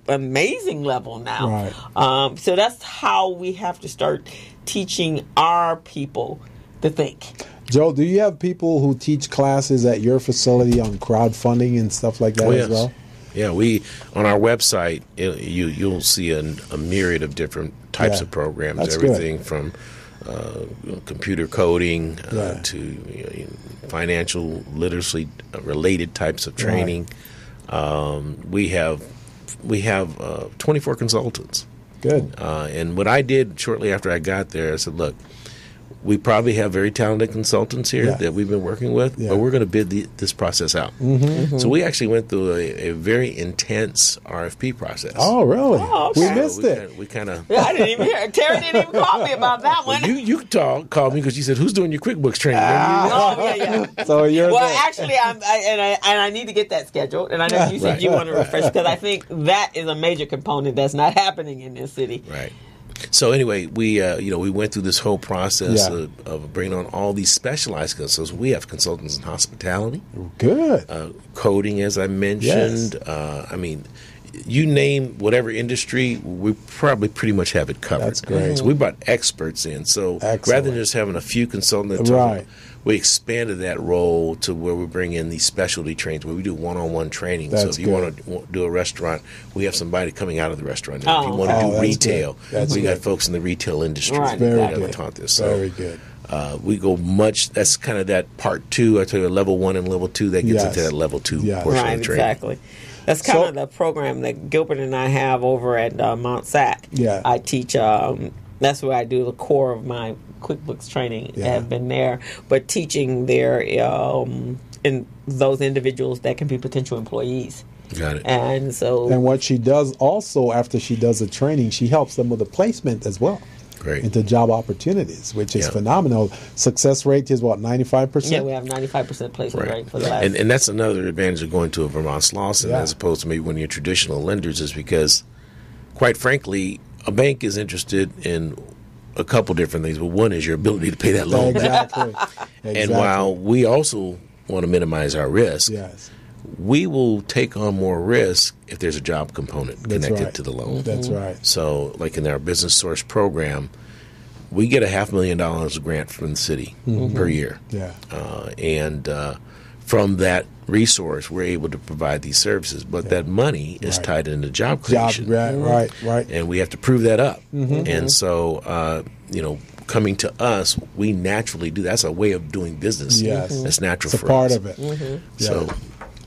amazing level now. Right. So that's how we have to start teaching our people to think. Joe, do you have people who teach classes at your facility on crowdfunding and stuff like that Oh, as yes. well? Yeah, we on our website you'll see a myriad of different types Yeah. of programs. That's Everything from computer coding Yeah. to financial literacy related types of training. We have 24 consultants. Good. And what I did shortly after I got there, I said, look, we probably have very talented consultants here Yeah. that we've been working with, Yeah. but we're going to bid this process out. So we actually went through a very intense RFP process. Oh, really? Oh, okay. We So missed it. We kind of. Yeah, I didn't even hear. Terry didn't even call me about that one. You called me because you said, "Who's doing your QuickBooks training?" Oh yeah. So you're Well, the- actually, I need to get that scheduled, and I know you said Right. you want to refresh because I think that is a major component that's not happening in this city. Right. So anyway, we went through this whole process Yeah. of bringing on all these specialized consultants. We have consultants in hospitality, Good. coding, as I mentioned. I mean, you name whatever industry, we probably pretty much have it covered. That's great. So we brought experts in. So Excellent. rather than just having a few consultants, Right. we expanded that role to where we bring in these specialty trainings where we do one-on-one training. That's so if you good. want to do a restaurant, we have somebody coming out of the restaurant. Oh. If you want to Oh, do that's retail, good. That's we got good. folks in the retail industry Right, that Very have good. taught this. So Very good. we go much. That's kind of that part two. I tell you, level 1 and level 2. That gets Yes. into that level 2 Yes. portion Right, of the training. exactly. That's kind So- of the program that Gilbert and I have over at Mount Sac. Yeah. I teach. That's where I do the core of my QuickBooks training. Yeah. Have been there, but teaching there in those individuals that can be potential employees. Got it. And so, And what she does also after she does the training, she helps them with a placement as well Great. into job opportunities, which is Yeah. phenomenal. Success rate is what, 95%? yeah, we have 95% placement Right. rate for the last. And that's another advantage of going to a Vermont Slauson Yeah. as opposed to maybe one of your traditional lenders is because, quite frankly, a bank is interested in a couple different things, but one is your ability to pay that loan back. Exactly. And while we also want to minimize our risk, Yes. we will take on more risk if there's a job component That's connected right. to the loan. That's right. So, like in our Business Source program, we get $500,000 grant from the city per year. Yeah. And from that resource, we're able to provide these services. But that money is Right. tied into job Job, creation. right. And we have to prove that up. And so, coming to us, we naturally do. That's a way of doing business. Yes. That's natural It's a for part us. of it. So,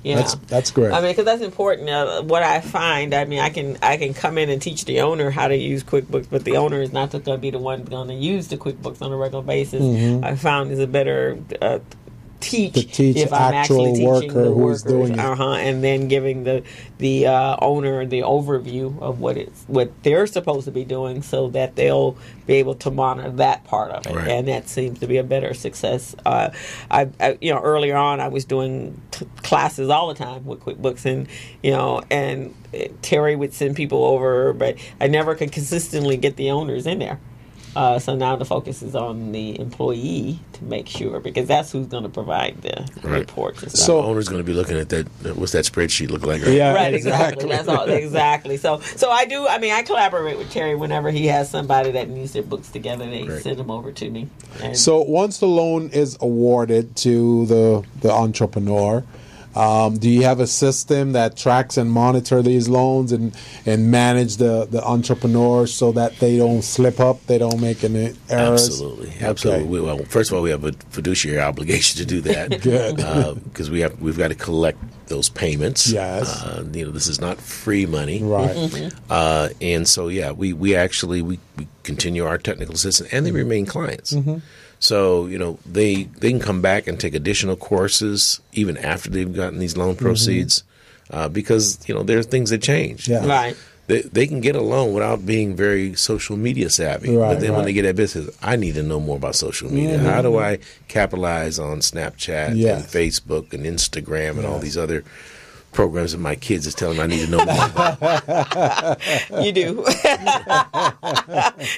Yeah. That's great. I mean, because that's important. What I find, I mean, I can come in and teach the owner how to use QuickBooks, but the owner is not going to be the one going to use the QuickBooks on a regular basis. I found is a better teach To teach if I'm actual actually teaching worker the who's workers, doing it. and then giving the owner the overview of what they're supposed to be doing, so that they'll be able to monitor that part of it, Right. and that seems to be a better success. I earlier on I was doing classes all the time with QuickBooks, and Terry would send people over, but I never could consistently get the owners in there. So now the focus is on the employee to make sure, because that's who's going to provide the Right. reports and stuff. the owner's going to be looking at that. What's that spreadsheet look like? Right? Yeah, Right, exactly. That's all. Exactly. So I do. I mean, I collaborate with Terry whenever he has somebody that needs their books together. They Right. send them over to me. And So once the loan is awarded to the entrepreneur, do you have a system that tracks and monitor these loans and manage the entrepreneurs so that they don't slip up, they don't make any errors? Absolutely. Well, first of all, we have a fiduciary obligation to do that. Good. Because we've got to collect those payments. Yes. This is not free money. Right. And so, we actually continue our technical assistance, and they remain clients. So, they can come back and take additional courses even after they've gotten these loan proceeds because, there are things that change. Yeah. right. they can get a loan without being very social media savvy. Right, but then when right. they get that business, I need to know more about social media. Mm-hmm. How do I capitalize on Snapchat Yes. and Facebook and Instagram and all these other programs that my kids is telling me I need to know more about? You do.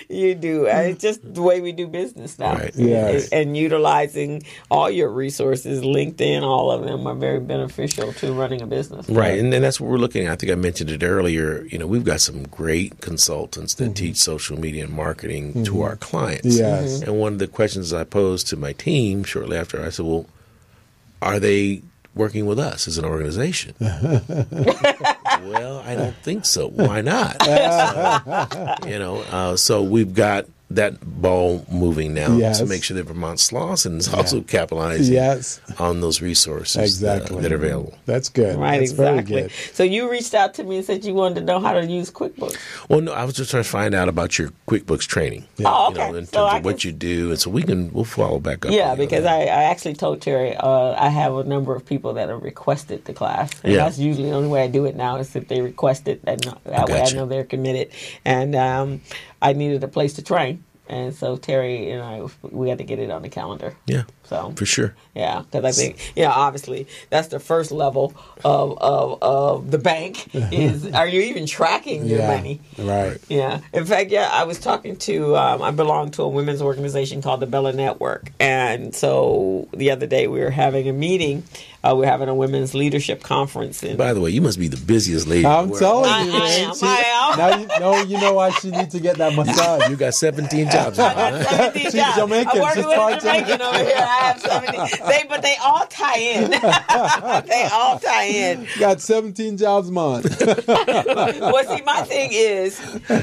You do. It's just the way we do business now. Right. Yes. And utilizing all your resources, LinkedIn, all of them are very beneficial to running a business. Right, and then that's what we're looking at. I think I mentioned it earlier. We've got some great consultants that teach social media and marketing to our clients. Yes. And one of the questions I posed to my team shortly after, I said, well, are they working with us as an organization? Well, I don't think so. Why not? So we've got that ball moving now Yes. to make sure that Vermont Slauson is also capitalizing Yes. on those resources Exactly. that are available. That's good. Right, That's exactly. very good. So you reached out to me and said you wanted to know how to use QuickBooks. Well, no, I was just trying to find out about your QuickBooks training. Oh, okay. In terms So I of what can- you do, and so we'll follow back up. Yeah, on you on because that. I actually told Terry I have a number of people that have requested the class. And Yeah. that's usually the only way I do it now is if they request it. That way I Gotcha. know they're committed. And I needed a place to train. And so Terry and I, we had to get it on the calendar. Yeah, So for sure. yeah, because I think obviously that's the first level of the bank is are you even tracking your money? Right. Yeah. In fact, I was talking to, I belong to a women's organization called the Bella Network. And so the other day we were having a meeting. We were having a women's leadership conference. And By the way, you must be the busiest lady. I'm in the world. telling you, I man. am. She- Now you know why she needs to get that massage. You got 17 jobs. I got 17 She's jobs. Jamaican. I'm working She's with a part Jamaican over here. I have 17. But they all tie in. They all tie in. Got 17 jobs a month. Well, see, my thing is,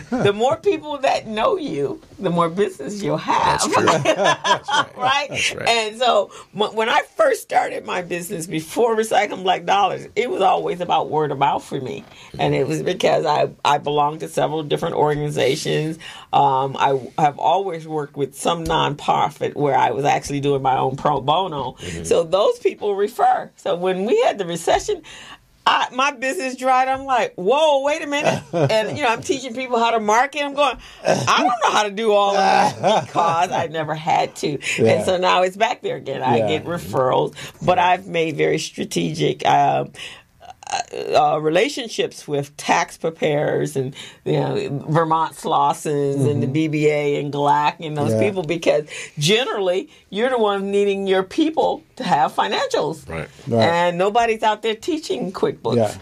the more people that know you, the more business you'll have. That's true. That's right. Right? That's right. And so when I first started my business before Recycling Black Dollars, it was always about word of mouth for me. And it was because I belonged to several different organizations. I have always worked with some nonprofit where I was actually doing my own pro bono. Mm-hmm. So those people refer. So when we had the recession, my business dried. I'm like, whoa, wait a minute. And, I'm teaching people how to market. I'm going, I don't know how to do all of that because I never had to. Yeah. And so now it's back there again. I get referrals, but I've made very strategic relationships with tax preparers and Vermont Slausons and the BBA and GLAC and those people because generally you're the one needing your people to have financials. Right. And nobody's out there teaching QuickBooks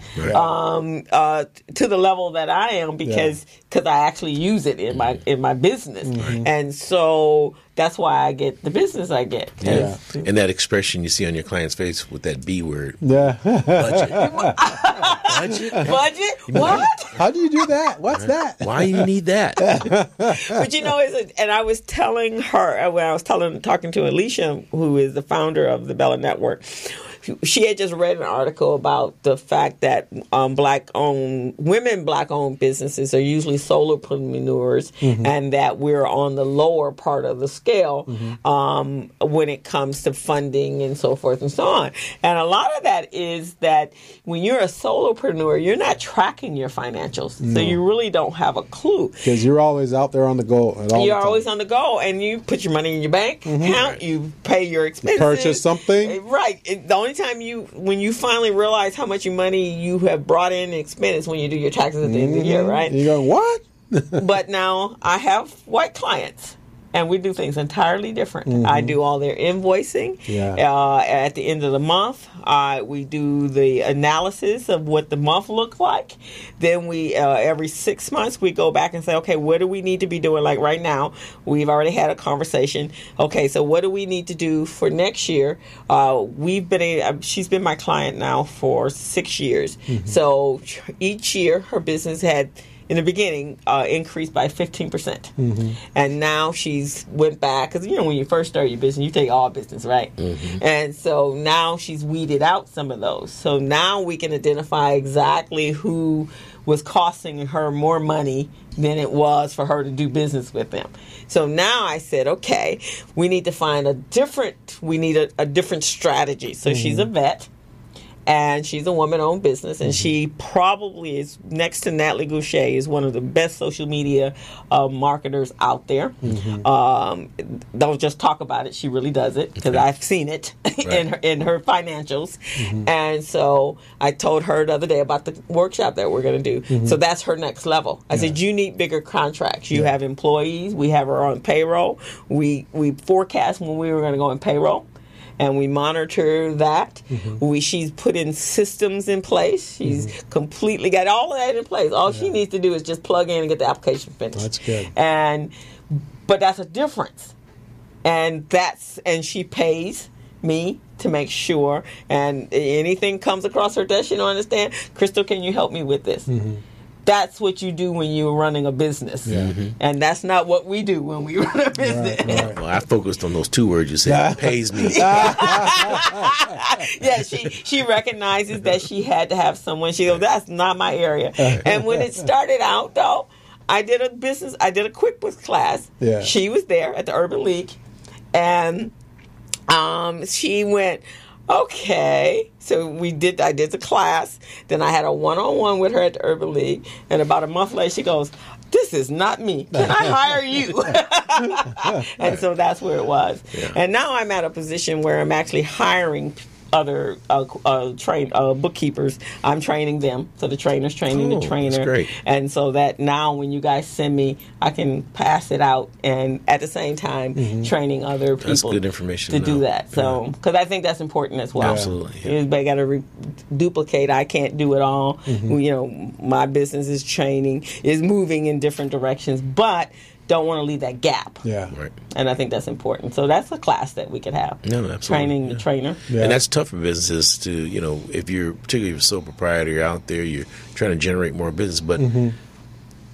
to the level that I am because I actually use it in my business. And so that's why I get the business I get. Yeah. And that expression you see on your client's face with that B word. Yeah. Budget. Budget? Budget? What? How do you do that? What's that? Why do you need that? But and I was telling her when I was talking to Alicia, who is the founder of the Bella Network. She had just read an article about the fact that black-owned businesses are usually solopreneurs, and that we're on the lower part of the scale when it comes to funding and so forth and so on. And a lot of that is that when you're a solopreneur, you're not tracking your financials, so you really don't have a clue. Because you're always out there on the go. You're always on the go, and you put your money in your bank account. You pay your expenses. Purchase something. Right. The only time when you finally realize how much money you have brought in and expended is when you do your taxes at the end of the year, right? You go, what? But now I have white clients. And we do things entirely different. I do all their invoicing. At the end of the month, we do the analysis of what the month looked like. Then we, every 6 months, we go back and say, okay, what do we need to be doing? Like right now, we've already had a conversation. Okay, so what do we need to do for next year? She's been my client now for 6 years. So each year, her business had, in the beginning, increased by 15%. And now she's went back, because, when you first start your business, you take all business, right? And so now she's weeded out some of those. So now we can identify exactly who was costing her more money than it was for her to do business with them. So now I said, okay, we need to find a different strategy. So she's a vet. and she's a woman-owned business, and she probably is, next to Natalie Goucher, is one of the best social media marketers out there. Don't just talk about it; she really does it, because I've seen it in her financials. And so I told her the other day about the workshop that we're going to do. So that's her next level. I said, you need bigger contracts. You have employees. We have her on payroll. We forecast when we were going to go on payroll, and we monitor that. She's put in systems in place. She's completely got all of that in place. All she needs to do is just plug in and get the application finished. That's good. But that's a difference. And she pays me to make sure, and anything comes across her desk, understand, Crystal, can you help me with this? That's what you do when you're running a business. And that's not what we do when we run a business. Well, I focused on those 2 words you said. Pays me. She recognizes that she had to have someone. She goes, that's not my area. And when it started out, though, I did a QuickBooks class. She was there at the Urban League, and she went, okay. So I did the class. Then I had a one-on-one with her at the Urban League. And about a month later, she goes, this is not me. Can I hire you? And so that's where it was. And now I'm at a position where I'm actually hiring other bookkeepers. I'm training them. So the trainer's training the trainer. That's great. And so that now when you guys send me, I can pass it out, and at the same time training other people. That's good information to do that. So because I think that's important as well. Absolutely. Everybody got to duplicate. I can't do it all. My business is training, is moving in different directions, but don't want to leave that gap. And I think that's important. So that's a class that we could have. No, absolutely. Training the trainer. And that's tough for businesses to, if you're, particularly if you're a sole proprietor, you're out there, you're trying to generate more business, but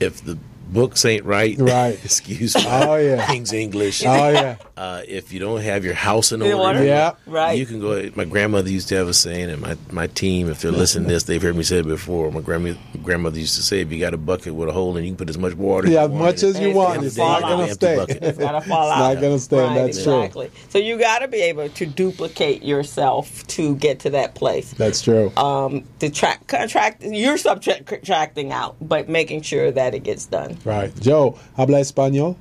if the books ain't right. Excuse me. King's English. If you don't have your house in order, you can go. My grandmother used to have a saying, and my team, if they're listening to this, they've heard me say it before. My grandmother used to say, if you got a bucket with a hole in it, you can put as much water as much as you want. It's not going to stay. It's got to fall out. It's not going to stay. That's true. So you got to be able to duplicate yourself to get to that place. That's true. To contract, you're subtracting out, but making sure that it gets done. Right. Joe, ¿habla español?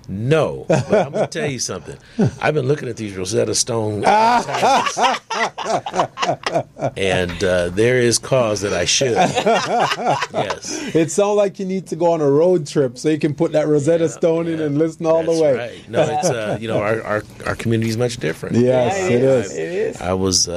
No, but I'm going to tell you something. I've been looking at these Rosetta Stone and there is cause that I should. Yes. It sounds like you need to go on a road trip so you can put that Rosetta Stone in and listen all the way. Right. No, it's our community is much different. Yes, it is. It is. I was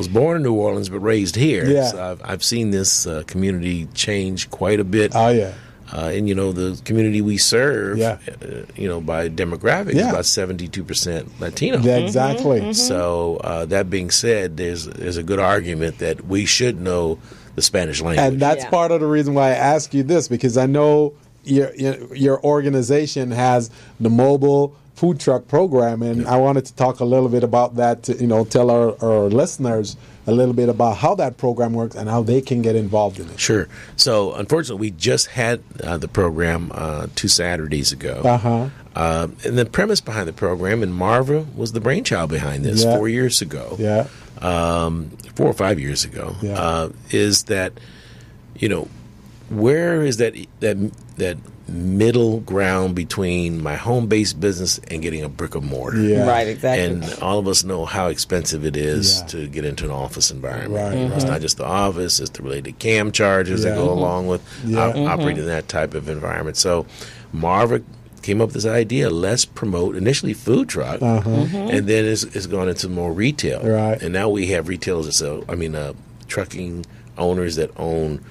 born in New Orleans but raised here. Yeah. So I've seen this community change quite a bit. Oh yeah. And the community we serve, by demographics, is about 72% Latino. Yeah, exactly. So that being said, there's a good argument that we should know the Spanish language, and that's part of the reason why I ask you this, because I know your organization has the mobile food truck program, and I wanted to talk a little bit about that to tell our listeners a little bit about how that program works and how they can get involved in it. Sure. So, unfortunately, we just had the program 2 Saturdays ago. And the premise behind the program, and Marva was the brainchild behind this 4 years ago. 4 or 5 years ago. Is that, where is that middle ground between my home-based business and getting a brick and mortar? Right, exactly. And all of us know how expensive it is to get into an office environment. It's not just the office, it's the related CAM charges that go along with operating in that type of environment. So Marva came up with this idea, let's promote initially food truck, and then it's gone into more retail. And now we have retailers trucking owners that own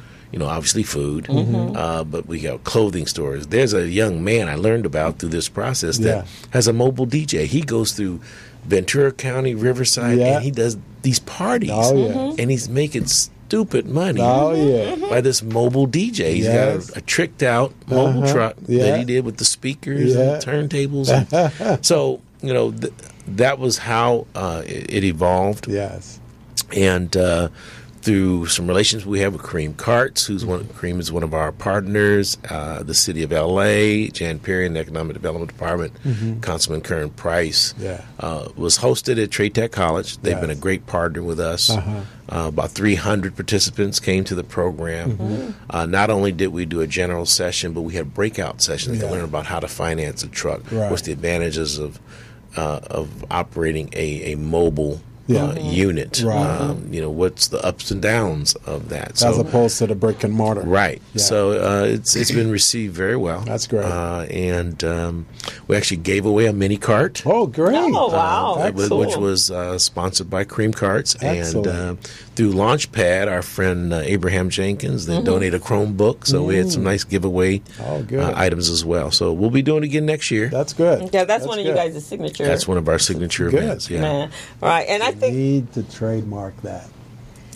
obviously food, but we have clothing stores. There's a young man I learned about through this process that has a mobile DJ. He goes through Ventura County, Riverside, and he does these parties. And he's making stupid money by this mobile DJ. He's got a tricked out mobile truck that he did with the speakers and turntables. And so, that was how it evolved. Yes. And through some relations we have with Cream Carts, Cream is one of our partners, the City of L.A., Jan Perry in the Economic Development Department, Councilman Kern Price, was hosted at Trade Tech College. They've been a great partner with us. About 300 participants came to the program. Not only did we do a general session, but we had breakout sessions to learn about how to finance a truck, what's the advantages of operating a mobile unit. What's the ups and downs of that? As opposed to the brick and mortar. Right. So it's been received very well. That's great. And we actually gave away a mini cart. Oh, great. Oh, wow. Which was sponsored by Cream Carts. Excellent. And through Launchpad, our friend Abraham Jenkins, they donated a Chromebook. So we had some nice giveaway items as well. So we'll be doing it again next year. That's good. Yeah, that's one of you guys' signature. That's one of our signature events. Yeah. Man. Right. And I think need to trademark that.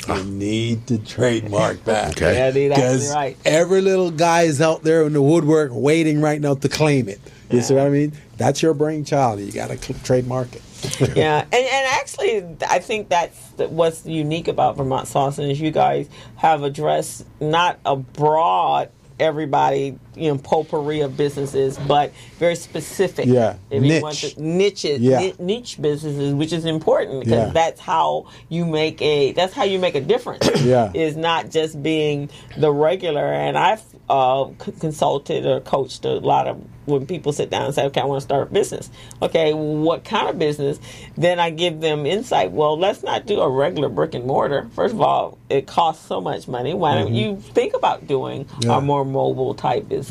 You need to trademark that. Okay. Yeah, dude, Because right. every little guy is out there in the woodwork waiting right now to claim it. You see what I mean? That's your brainchild. You got to trademark it. Yeah, and actually, I think that's what's unique about Vermont Slauson is you guys have addressed not a broad everybody, potpourri of businesses, but very specific. Yeah, if niche. You want to, niches, niche businesses, which is important because that's how you make a difference. Is not just being the regular. And I've consulted or coached a lot of when people sit down and say, okay, I want to start a business. Okay, what kind of business? Then I give them insight. Well, let's not do a regular brick and mortar. First of all, it costs so much money. Why don't you think about doing a more mobile type business?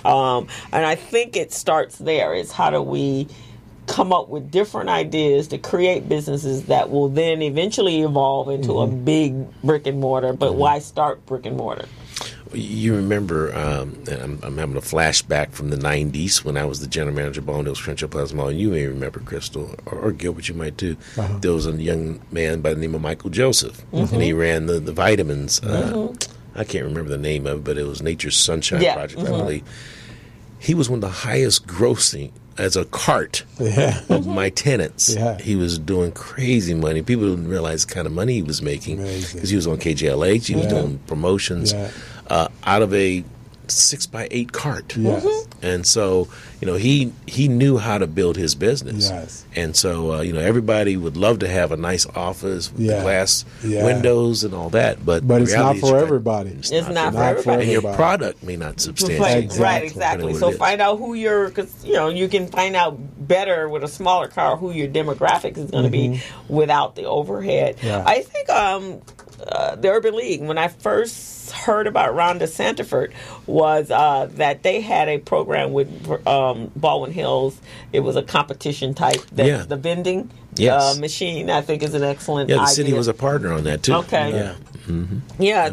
And I think it starts there. It's how do we come up with different ideas to create businesses that will then eventually evolve into a big brick and mortar. But why start brick and mortar? You remember, and I'm having a flashback from the 90s when I was the general manager of Ball Hills Crenshaw Plaza Mall. You may remember, Crystal, or Gilbert, you might too. There was a young man by the name of Michael Joseph, and he ran the vitamins. I can't remember the name of it, but it was Nature's Sunshine Project, I believe. He was one of the highest grossing as a cart of my tenants. He was doing crazy money. People didn't realize the kind of money he was making because he was on KJLH. He was doing promotions out of a 6x8 cart. And so, he knew how to build his business. And so, everybody would love to have a nice office with the glass windows and all that. But it's not for everybody. It's not for everybody. And your product may not substantiate. Right, exactly. So find out who because you can find out better with a smaller car who your demographic is going to be without the overhead. I think the Urban League, when I first heard about Rhonda Santafort, was that they had a program with Baldwin Hills. It was a competition type. The vending machine, I think, is an excellent idea. The city was a partner on that, too. Okay.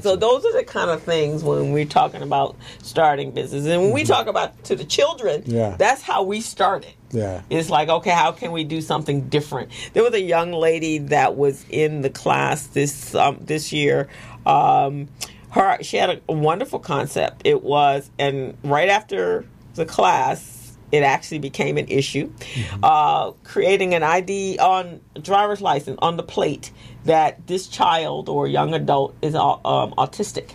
So those are the kind of things when we're talking about starting business. And when we talk about to the children, that's how we started. It's like, okay, how can we do something different? There was a young lady that was in the class this year. She had a wonderful concept. It was, and right after the class, it actually became an issue. Creating an ID on driver's license on the plate that this child or young adult is autistic.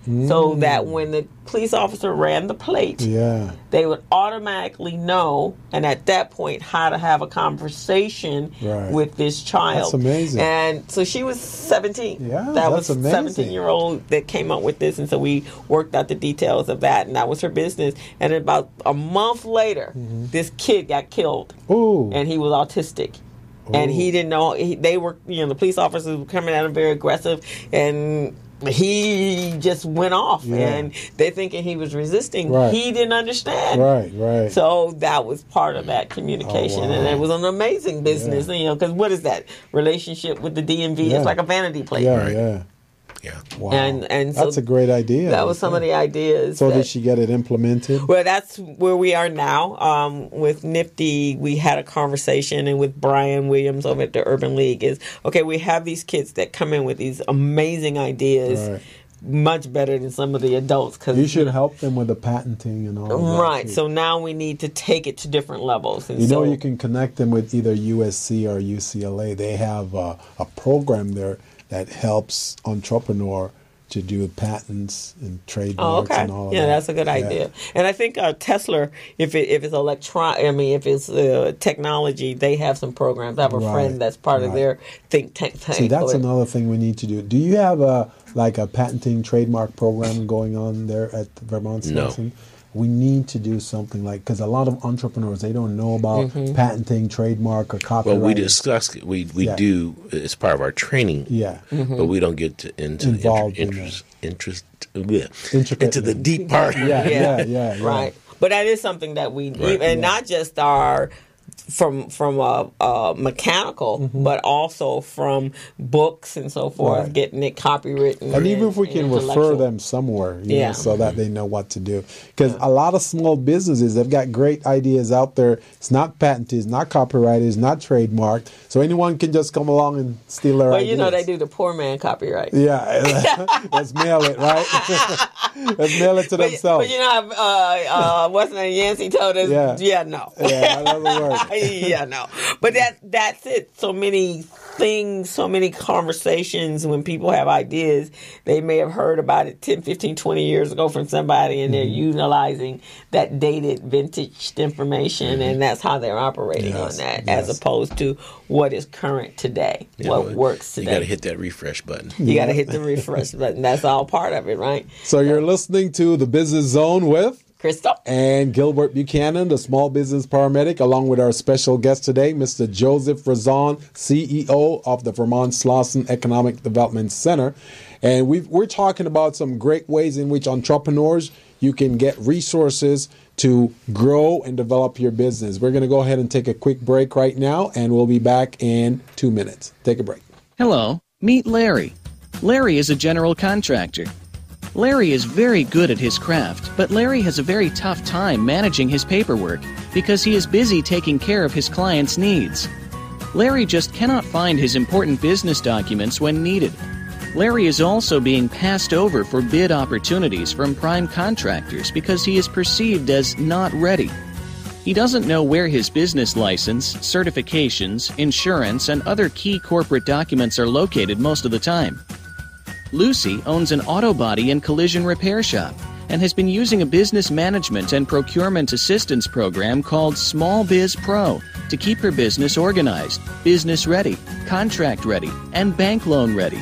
So that when the police officer ran the plate, they would automatically know, and at that point, how to have a conversation with this child. That's amazing. And so she was 17. That was a amazing. 17-year-old that came up with this, and so we worked out the details of that, and that was her business. And about a month later, this kid got killed, and he was autistic. And he didn't know. They were, the police officers were coming at him very aggressive, and he just went off, and they thinking he was resisting. He didn't understand. So that was part of that communication, and it was an amazing business. Because what is that relationship with the DMV? It's like a vanity plate. Wow. And so that's a great idea. That was some of the ideas. So did she get it implemented? Well, that's where we are now. With Nifty, we had a conversation, and with Brian Williams over at the Urban League is, okay, we have these kids that come in with these amazing ideas, much better than some of the adults. Cause you should help them with the patenting and all of that. Right. So now we need to take it to different levels. And you can connect them with either USC or UCLA. They have a program there. that helps entrepreneur to do patents and trademarks and all of that. Yeah, that's a good idea. And I think Tesla, if it's if it's technology, they have some programs. I have a friend that's part of their think tank. See, that's another thing we need to do. Do you have a patenting trademark program going on there at Vermont Slauson? No. We need to do something because a lot of entrepreneurs, they don't know about patenting, trademark, or copyright. Well, we discuss it. We do. It's part of our training. Yeah. But we don't get into the deep part. Yeah. Right. But that is something that we need, and not just our from a mechanical, but also from books and so forth, getting it copywritten. And even if we can refer them somewhere, so that they know what to do. Because a lot of small businesses, they've got great ideas out there. It's not patented, it's not copyrighted, it's not trademarked. So anyone can just come along and steal their ideas. Well, they do the poor man copyright. Yeah. Let's mail it, right? Let's mail it to themselves. But what's the name? Yancey told us, no. Yeah, that doesn't work. Yeah, no. But that's it. So many things, so many conversations when people have ideas, they may have heard about it 10, 15, 20 years ago from somebody, and they're utilizing that dated, vintage information, and that's how they're operating on that, as opposed to what is current today, what works today. You got to hit that refresh button. You got to hit the refresh button. That's all part of it, right? So you're listening to the Business Zone with Crystal and Gilbert Buchanan, the small business paramedic, along with our special guest today, Mr. Joseph Rouzan, CEO of the Vermont Slauson Economic Development Center. And we're talking about some great ways in which entrepreneurs, you can get resources to grow and develop your business. We're going to go ahead and take a quick break right now, and we'll be back in 2 minutes. Take a break. Hello, meet Larry. Larry is a general contractor. Larry is very good at his craft, but Larry has a very tough time managing his paperwork because he is busy taking care of his clients' needs. Larry just cannot find his important business documents when needed. Larry is also being passed over for bid opportunities from prime contractors because he is perceived as not ready. He doesn't know where his business license, certifications, insurance, and other key corporate documents are located most of the time. Lucy owns an auto body and collision repair shop and has been using a business management and procurement assistance program called Small Biz Pro to keep her business organized, business ready, contract ready, and bank loan ready.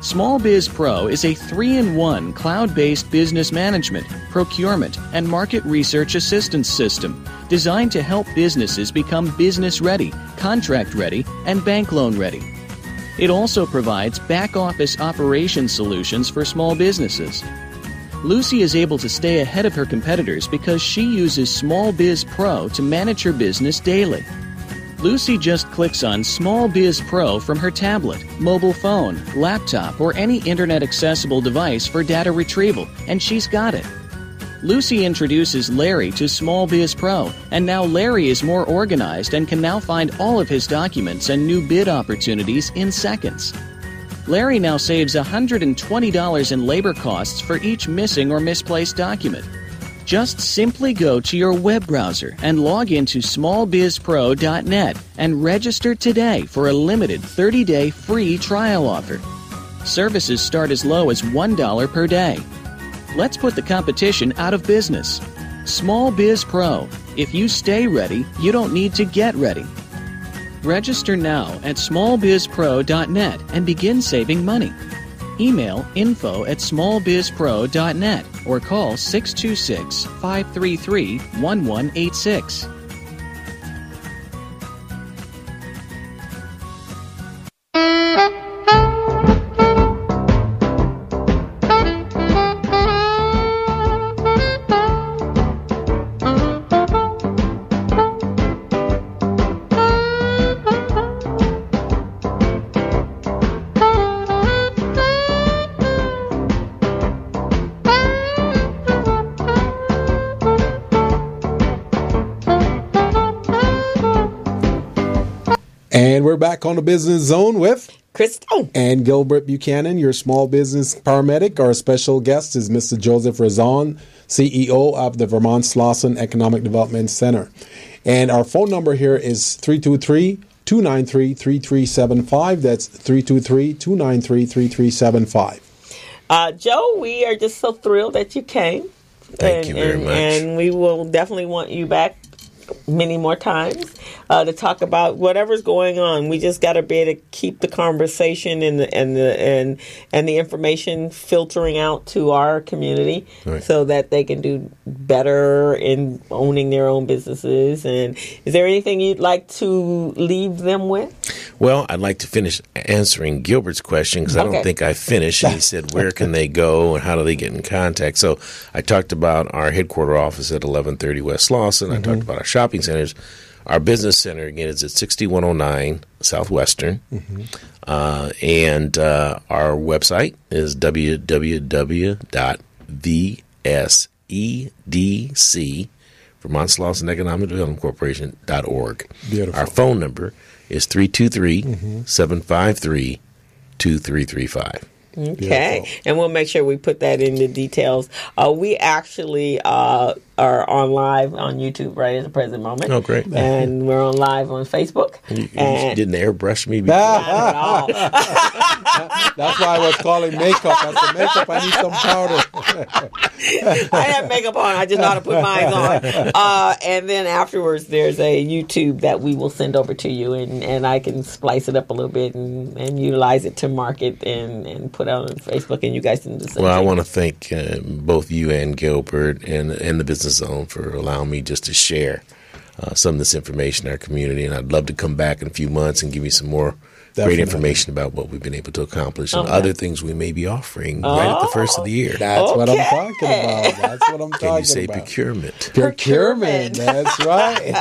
Small Biz Pro is a 3-in-1 cloud-based business management, procurement, and market research assistance system designed to help businesses become business ready, contract ready, and bank loan ready. It also provides back-office operation solutions for small businesses. Lucy is able to stay ahead of her competitors because she uses Small Biz Pro to manage her business daily. Lucy just clicks on Small Biz Pro from her tablet, mobile phone, laptop, or any internet-accessible device for data retrieval, and she's got it. Lucy introduces Larry to Small Biz Pro, and now Larry is more organized and can now find all of his documents and new bid opportunities in seconds. Larry now saves $120 in labor costs for each missing or misplaced document. Just simply go to your web browser and log into smallbizpro.net and register today for a limited 30-day free trial offer. Services start as low as $1 per day. Let's put the competition out of business. Small Biz Pro. If you stay ready, you don't need to get ready. Register now at smallbizpro.net and begin saving money. Email info@smallbizpro.net or call 626-533-1186. And we're back on the Business Zone with Crystal and Gilbert Buchanan, your small business paramedic. Our special guest is Mr. Joseph Rouzan, CEO of the Vermont Slauson Economic Development Center. And our phone number here is 323-3375. That's 323-293-3375. Joe, we are just so thrilled that you came. Thank you very much. And we will definitely want you back many more times to talk about whatever's going on. We just got to be able to keep the conversation and the information filtering out to our community, right, so that they can do better in owning their own businesses. And is there anything you'd like to leave them with? Well, I'd like to finish answering Gilbert's question because I don't think I finished. And he said, where can they go and how do they get in contact? So I talked about our headquarter office at 1130 West Slauson. I talked about our shopping centers. Our business center, again, is at 6109 Southwestern. And our website is www.VSEDC, Vermont Slauson Economic Development Corporation.org. Beautiful. Our phone number is 323-753-2335. Okay. Beautiful. And we'll make sure we put that in the details. We actually are on live on YouTube right at the present moment. Oh, great. And we're on live on Facebook. You didn't airbrush me before? Not at all. That's why I was calling makeup. I said, makeup, I need some powder. I have makeup on. I just know how to put mine on. And then afterwards, there's a YouTube that we will send over to you, and I can splice it up a little bit and utilize it to market and put out on Facebook, and you guys can do the same thing. I want to thank both you and Gilbert and the BusinessZone for allowing me just to share some of this information in our community, and I'd love to come back in a few months and give you some more great information about what we've been able to accomplish and other things we may be offering right at the first of the year. That's what I'm talking about. That's what I'm talking about. Can you say procurement? Procurement. That's right.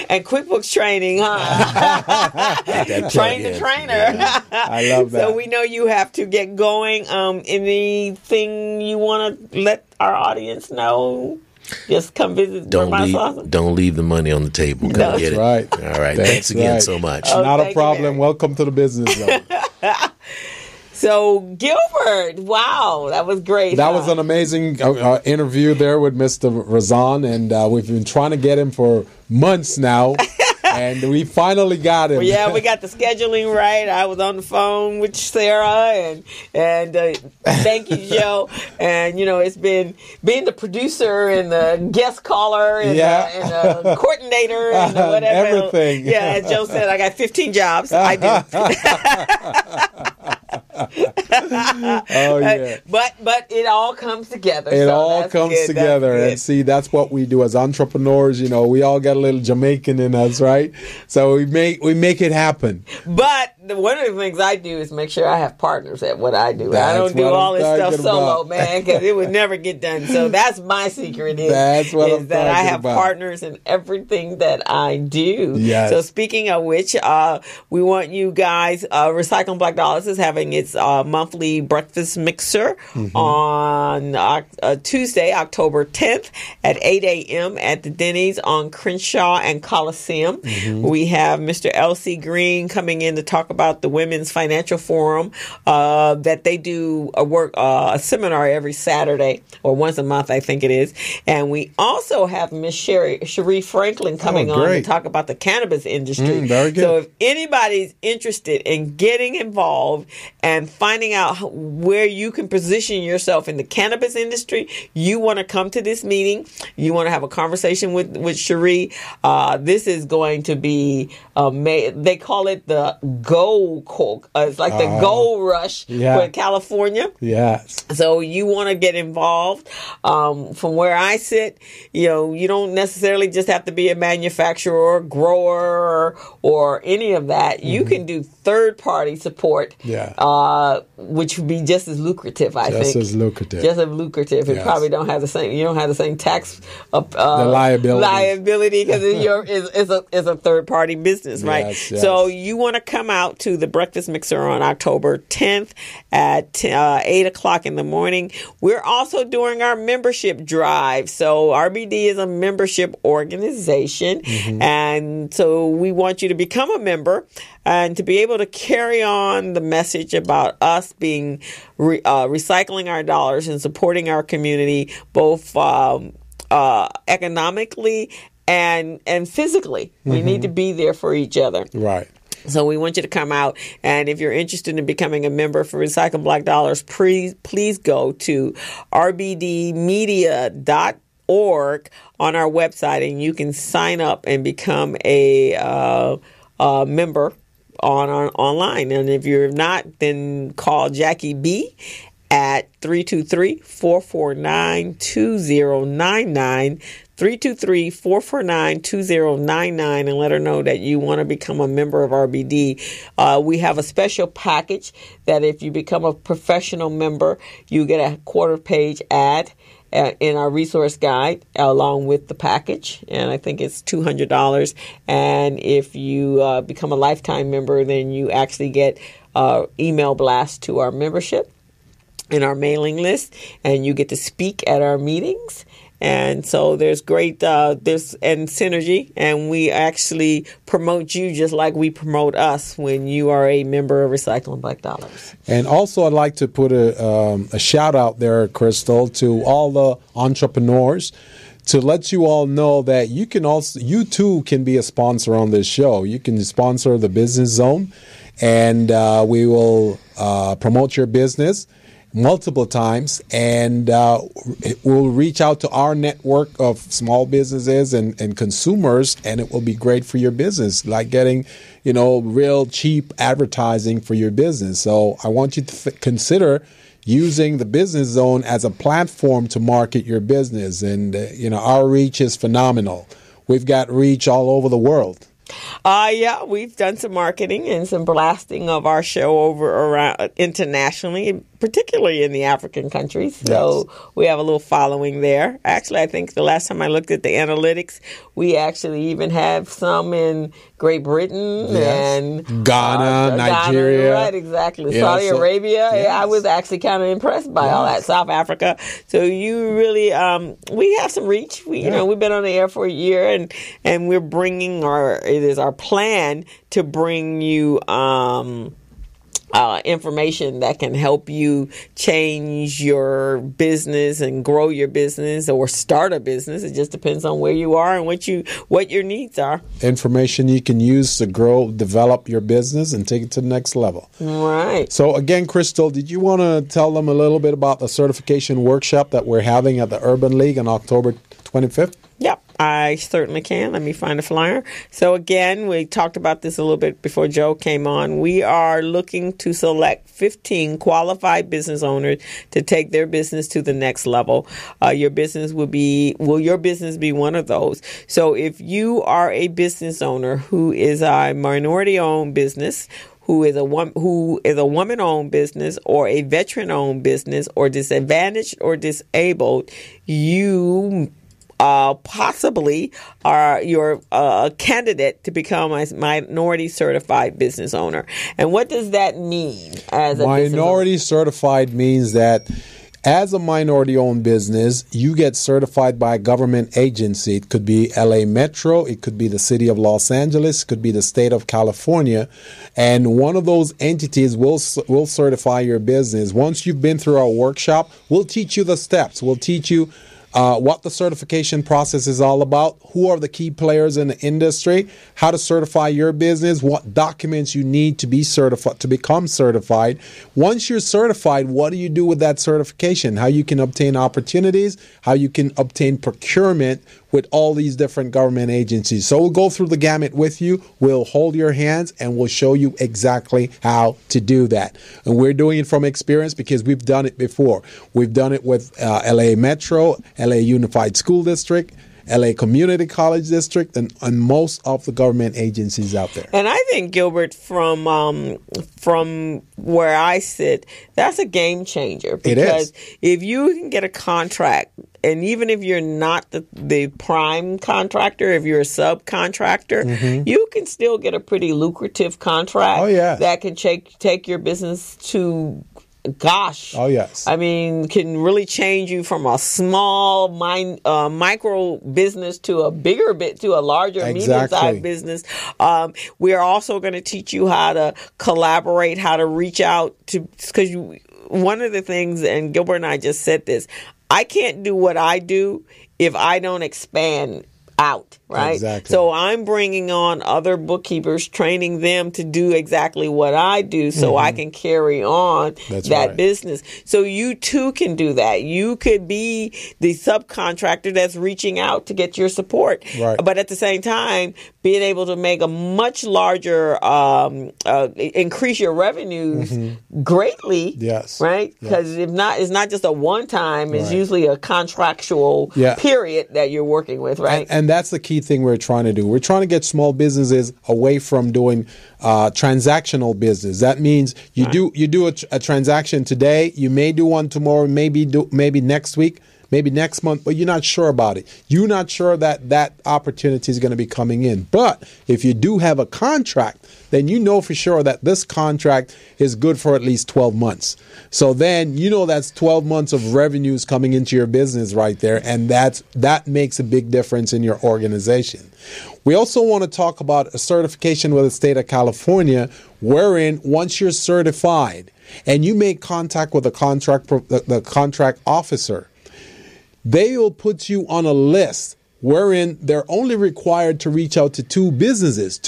And QuickBooks training, huh? Train the trainer. Yeah. I love that. So we know you have to get going. Anything you want to let our audience know? Just come visit. Don't leave the money on the table. Come get it. Right. All right. Thanks again so much. Not a problem. Welcome to the BusinessZone. So, Gilbert, wow, that was great. That was an amazing interview there with Mr. Rouzan, and we've been trying to get him for months now. And we finally got him. Well, yeah, we got the scheduling right. I was on the phone with Sarah, and thank you, Joe. And, it's been being the producer and the guest caller and the coordinator and whatever. Everything. Yeah, as Joe said, I got 15 jobs. I do. Oh, yeah. But it all comes together. It all comes together. And see, that's what we do as entrepreneurs. We all got a little Jamaican in us, right? So we make it happen. But one of the things I do is make sure I have partners at what I do. I don't do all this stuff solo, man, because it would never get done. So that's my secret is that I have partners in everything that I do. Yes. So speaking of which, we want you guys, Recycling Black Dollars is having its monthly breakfast mixer on Tuesday, October 10th at 8 a.m. at the Denny's on Crenshaw and Coliseum. We have Mr. L.C. Green coming in to talk about the Women's Financial Forum that they do a seminar every Saturday or once a month, I think it is. And we also have Miss Cherie Franklin coming on to talk about the cannabis industry. Very good. So if anybody's interested in getting involved and finding out where you can position yourself in the cannabis industry, you want to come to this meeting, you want to have a conversation with Cherie, this is going to be they call it the gold coke. It's like the gold rush for California. Yes. So you want to get involved. From where I sit, you don't necessarily just have to be a manufacturer or grower or any of that. You can do third-party support, which would be just as lucrative, I think. Just as lucrative. Just as lucrative. It probably don't have the same. You don't have the same tax the liability because it's a third-party business, right? Yes. So you want to come out to the breakfast mixer on October 10th at 8 o'clock in the morning. We're also doing our membership drive. So RBD is a membership organization, and so we want you to become a member and to be able to carry on the message about us being recycling our dollars and supporting our community both economically and physically. We need to be there for each other. Right. So we want you to come out, and if you're interested in becoming a member for Recycle Black Dollars, please go to rbdmedia.org on our website, and you can sign up and become a member online. And if you're not, then call Jackie B at 323-449-2099. 323-449-2099 and let her know that you want to become a member of RBD. We have a special package that if you become a professional member, you get a quarter-page ad in our resource guide along with the package, and I think it's $200. And if you become a lifetime member, then you actually get email blast to our membership in our mailing list, and you get to speak at our meetings. And so there's great and synergy, and we actually promote you just like we promote us when you are a member of Recycling Black Dollars. And also, I'd like to put a shout out there, Crystal, to all the entrepreneurs, to let you all know that you too can be a sponsor on this show. You can sponsor the Business Zone, and we will promote your business multiple times, and we'll reach out to our network of small businesses and consumers, and it will be great for your business, like getting, real cheap advertising for your business. So I want you to consider using the Business Zone as a platform to market your business. And, our reach is phenomenal. We've got reach all over the world. Yeah, we've done some marketing and some blasting of our show around internationally, particularly in the African countries. So we have a little following there. Actually, I think the last time I looked at the analytics, we actually even have some in Great Britain and Ghana, Nigeria. Right, exactly. Saudi Arabia. Yes. I was actually kind of impressed by all that. South Africa. So you really, we have some reach. We've been on the air for a year, and we're bringing it is our plan to bring you information that can help you change your business and grow your business or start a business. It just depends on where you are and what your needs are. Information you can use to grow, develop your business and take it to the next level. Right. So again, Crystal, did you want to tell them a little bit about the certification workshop that we're having at the Urban League on October 25th? Yep, I certainly can. Let me find a flyer. So again, we talked about this a little bit before Joe came on. We are looking to select 15 qualified business owners to take their business to the next level. Will your business be one of those? So if you are a business owner who is a minority-owned business, who is a woman-owned business or a veteran-owned business or disadvantaged or disabled, you possibly you're a candidate to become a minority certified business owner. And what does that mean as a minority certified? Means that as a minority-owned business, you get certified by a government agency. It could be LA Metro, it could be the city of Los Angeles, it could be the state of California, and one of those entities will certify your business. Once you've been through our workshop, we'll teach you the steps. We'll teach you what the certification process is all about, who are the key players in the industry, how to certify your business, what documents you need to be certified, to become certified. Once you're certified, what do you do with that certification? How you can obtain opportunities, how you can obtain procurement with all these different government agencies. So we'll go through the gamut with you. We'll hold your hands and we'll show you exactly how to do that. And we're doing it from experience because we've done it before. We've done it with LA Metro, LA Unified School District, LA Community College District, and most of the government agencies out there. And I think, Gilbert, from where I sit, that's a game changer. Because if you can get a contract, and even if you're not the prime contractor, if you're a subcontractor, you can still get a pretty lucrative contract that can take your business to I mean, can really change you from a small micro business to a bigger to a larger medium-sized business. We are also going to teach you how to collaborate, how to reach out to, because one of the things, and Gilbert and I just said this, I can't do what I do if I don't expand out right? Exactly. So I'm bringing on other bookkeepers, training them to do exactly what I do so I can carry on that business. So you too can do that. You could be the subcontractor that's reaching out to get your support. Right. But at the same time, being able to make a much larger, increase your revenues greatly. Yes. Right? Because if not, it's not just a one-time, it's usually a contractual period that you're working with, right? And that's the key thing we're trying to do. We're trying to get small businesses away from doing transactional business. That means you do a transaction today, you may do one tomorrow, maybe next week, maybe next month, but you're not sure about it. You're not sure that opportunity is going to be coming in. But if you do have a contract, then you know for sure that this contract is good for at least 12 months. So then you know that's 12 months of revenues coming into your business right there, and that makes a big difference in your organization. We also want to talk about a certification with the state of California, wherein once you're certified and you make contact with the contract officer, they will put you on a list wherein they're only required to reach out to two businesses.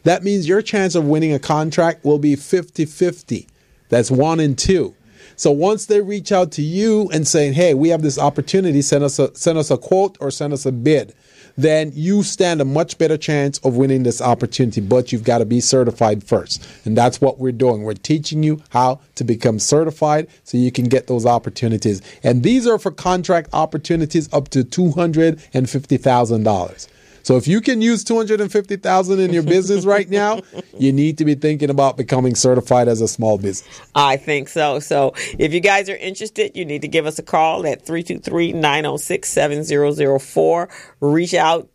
That means your chance of winning a contract will be 50-50. That's 1 in 2. So once they reach out to you and saying, hey, we have this opportunity, send us a quote or send us a bid, then you stand a much better chance of winning this opportunity. But you've got to be certified first. And that's what we're doing. We're teaching you how to become certified so you can get those opportunities. And these are for contract opportunities up to $250,000. So if you can use $250,000 in your business right now, you need to be thinking about becoming certified as a small business. I think so. So if you guys are interested, you need to give us a call at 323-906-7004. Reach out.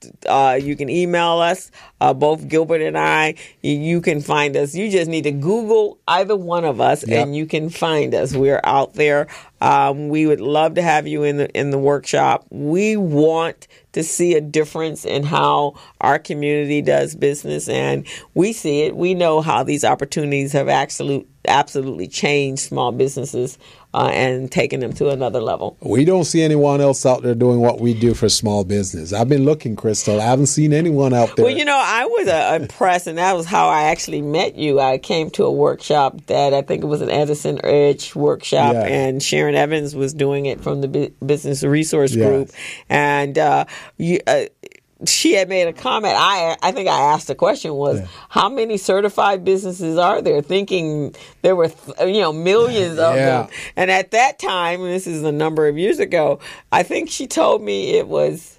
You can email us, both Gilbert and I. You can find us. You just need to Google either one of us, and you can find us. We're out there. We would love to have you in the workshop. We want to see a difference in how our community does business, and we see it. We know how these opportunities have absolutely changed small businesses and taken them to another level. We don't see anyone else out there doing what we do for small business. I've been looking, Crystal. I haven't seen anyone out there. Well, I was impressed, and that was how I actually met you. I came to a workshop that I think it was an Edison Edge workshop, and Sharon Evans was doing it from the Business Resource Group. And she had made a comment. I think I asked the question was, how many certified businesses are there? Thinking there were, millions of them. And at that time, and this is a number of years ago, I think she told me it was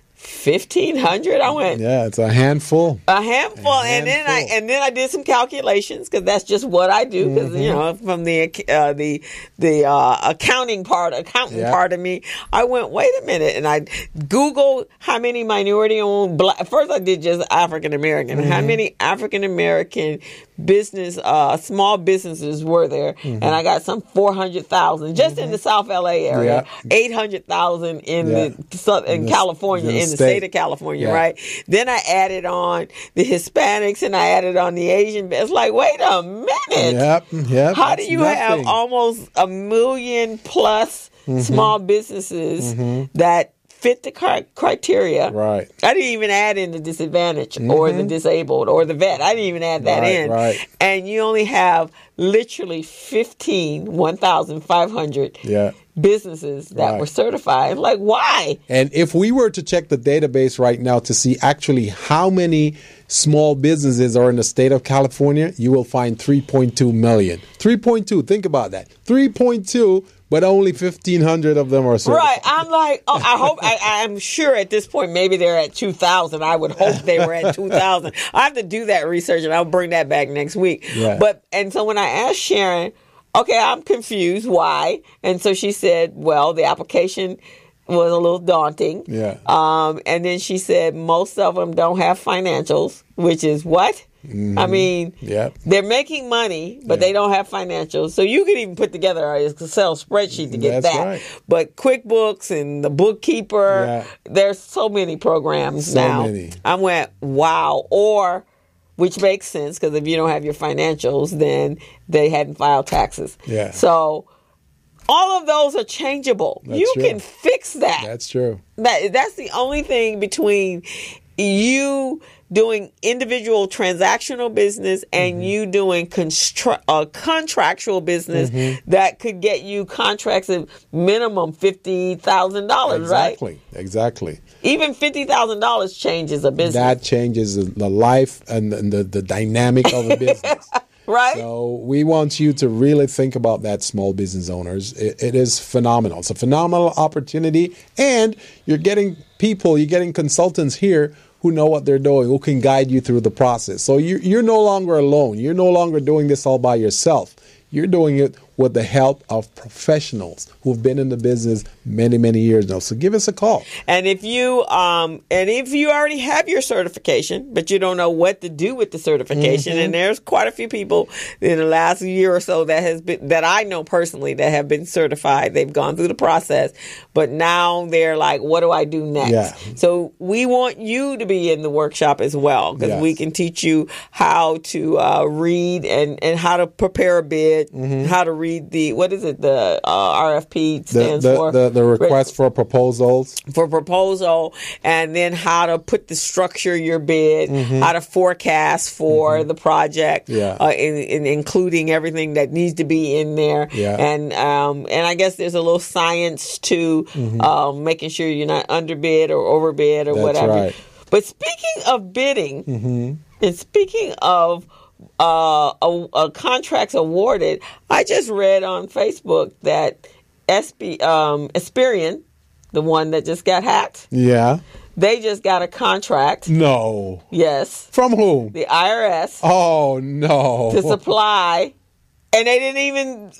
1,500. I went, it's a handful. And then I did some calculations because that's just what I do. Because from the accounting part of me, I went, wait a minute, and I Googled how many minority-owned First, I did just African American. How many African American small businesses were there? And I got some 400,000 just in the South LA area, 800,000 in California, in the state of California, right? Then I added on the Hispanics and I added on the Asian. It's like, wait a minute. How do you have almost 1 million plus small businesses that fit the criteria? Right. I didn't even add in the disadvantaged or the disabled or the vet. I didn't even add that in. Right. And you only have literally 1,500 businesses that were certified. Like, why? And if we were to check the database right now to see actually how many small businesses are in the state of California, you will find 3.2 million. 3.2, think about that. 3.2, but only 1,500 of them are certified. Right. I'm like, I'm sure at this point maybe they're at 2,000. I would hope they were at 2,000. I have to do that research, and I'll bring that back next week. And so when I asked Sharon, okay, I'm confused, why? And so she said, well, the application was a little daunting. And then she said most of them don't have financials, which is what? I mean, they're making money, but they don't have financials. So you could even put together an Excel spreadsheet to get that. Right. But QuickBooks and the bookkeeper, there's so many programs now. I went, wow. Which makes sense, because if you don't have your financials, then they hadn't filed taxes. Yeah. So all of those are changeable. You can fix that. That's true. That's the only thing between you doing individual transactional business and you doing contractual business that could get you contracts of minimum $50,000, right? Exactly. Even $50,000 changes a business. That changes the life and the dynamic of a business. Right. So we want you to really think about that, small business owners. It is phenomenal. It's a phenomenal opportunity, and you're getting consultants here who know what they're doing, who can guide you through the process. So you're no longer alone. You're no longer doing this all by yourself. You're doing it with the help of professionals who've been in the business many, many years now. So give us a call. And if you already have your certification, but you don't know what to do with the certification, and there's quite a few people in the last year or so that I know personally that have been certified. They've gone through the process, but now they're like, what do I do next? Yeah. So we want you to be in the workshop as well, because we can teach you how to read and how to prepare a bid, how to read the RFP stands for the request for proposals, and then how to put the structure your bid, how to forecast for the project, in including everything that needs to be in there, and I guess there's a little science to making sure you're not underbid or overbid or whatever. Right. But speaking of bidding, and speaking of contracts awarded, I just read on Facebook that Experian, the one that just got hacked, they just got a contract. No. Yes. From whom? The IRS. Oh no. To supply. And they didn't even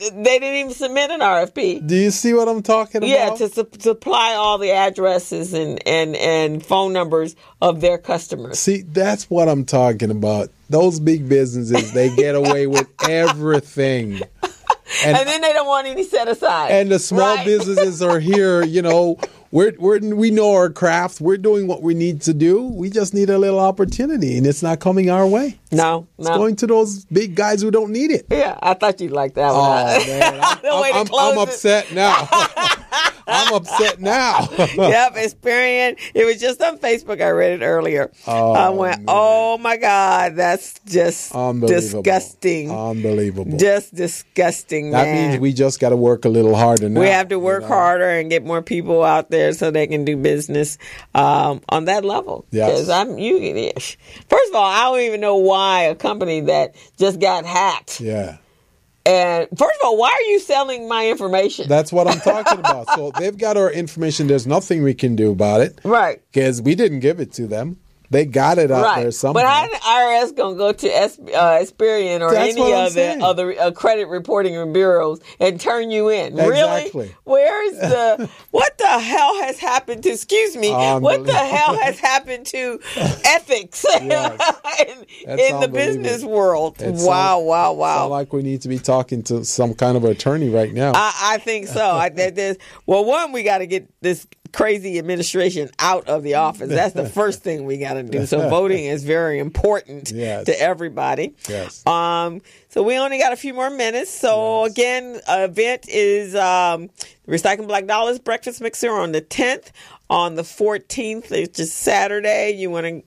submit an RFP. Do you see what I'm talking about? Yeah, to supply all the addresses and phone numbers of their customers. See, that's what I'm talking about. Those big businesses, they get away with everything. And then they don't want any set aside. And the small businesses are here, we know our craft. We're doing what we need to do. We just need a little opportunity, and it's not coming our way. No. It's going to those big guys who don't need it. Yeah, I thought you'd like that one. Man, I'm upset now. I'm upset now. Yep, Experian. It was just on Facebook. I read it earlier. I went, man. Oh my God, that's just disgusting. Unbelievable. Just disgusting, That means we just got to work a little harder now. We have to work harder and get more people out there so they can do business on that level. Yes. First of all, I don't even know why a company that just got hacked. Yeah. And first of all, why are you selling my information? That's what I'm talking about. So they've got our information. There's nothing we can do about it. Right. Because we didn't give it to them. They got it out there somehow. But how the IRS going to go to Experian or any of the other credit reporting bureaus and turn you in? Exactly. Really? Where's what the hell has happened to, what the hell has happened to ethics in the business world? Wow. Sound like we need to be talking to some kind of attorney right now. I think so. We got to get this crazy administration out of the office. That's the first thing we got to do. So voting is very important to everybody. Yes. So we only got a few more minutes. So again, event is Recycling Black Dollars Breakfast Mixer on the 10th. On the 14th, it's just Saturday. And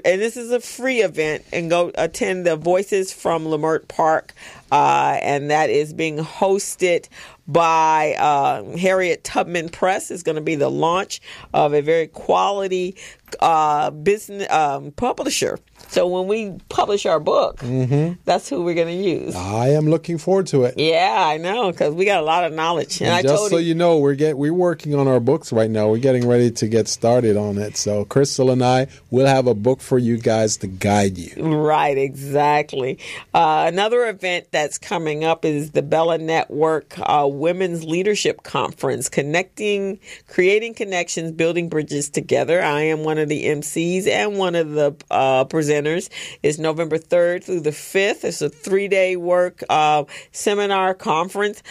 this is a free event, and go attend the Voices from Lamert Park, and that is being hosted by Harriet Tubman Press. Is going to be the launch of a very quality business publisher. So when we publish our book, that's who we're going to use. I am looking forward to it. Yeah, I know, because we got a lot of knowledge. And just so you know, we're working on our books right now. We're getting ready to get started on it. So Crystal and I will have a book for you guys to guide you. Right, exactly. Another event that's coming up is the Bella Network Women's Leadership Conference, creating connections, building bridges together. I am one of the MCs and one of the presenters. It's November 3rd through the 5th. It's a 3-day work seminar conference.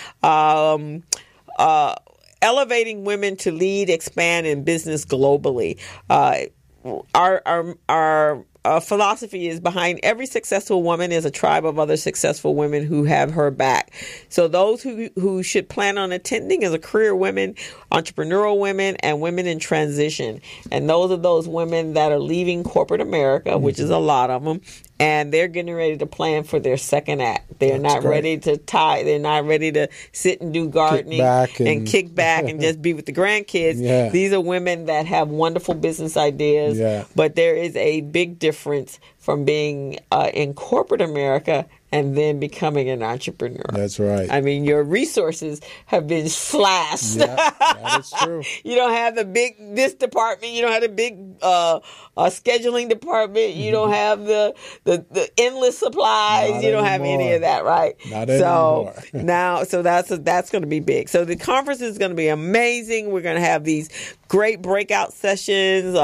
Elevating women to lead, expand in business globally. Our philosophy is behind every successful woman is a tribe of other successful women who have her back. So those who should plan on attending is a career women, entrepreneurial women, and women in transition. And those are those women that are leaving corporate America, which is a lot of them. And they're getting ready to plan for their second act. They're not ready to tie. They're not ready to sit and do gardening and kick back and just be with the grandkids. Yeah. These are women that have wonderful business ideas. Yeah. But there is a big difference from being in corporate America and then becoming an entrepreneur. That's right. I mean, your resources have been slashed. Yeah, that is true. You don't have this department. You don't have the big scheduling department. You don't have the endless supplies. Not you don't have any of that, right? Not anymore. So that's going to be big. So the conference is going to be amazing. We're going to have these great breakout sessions,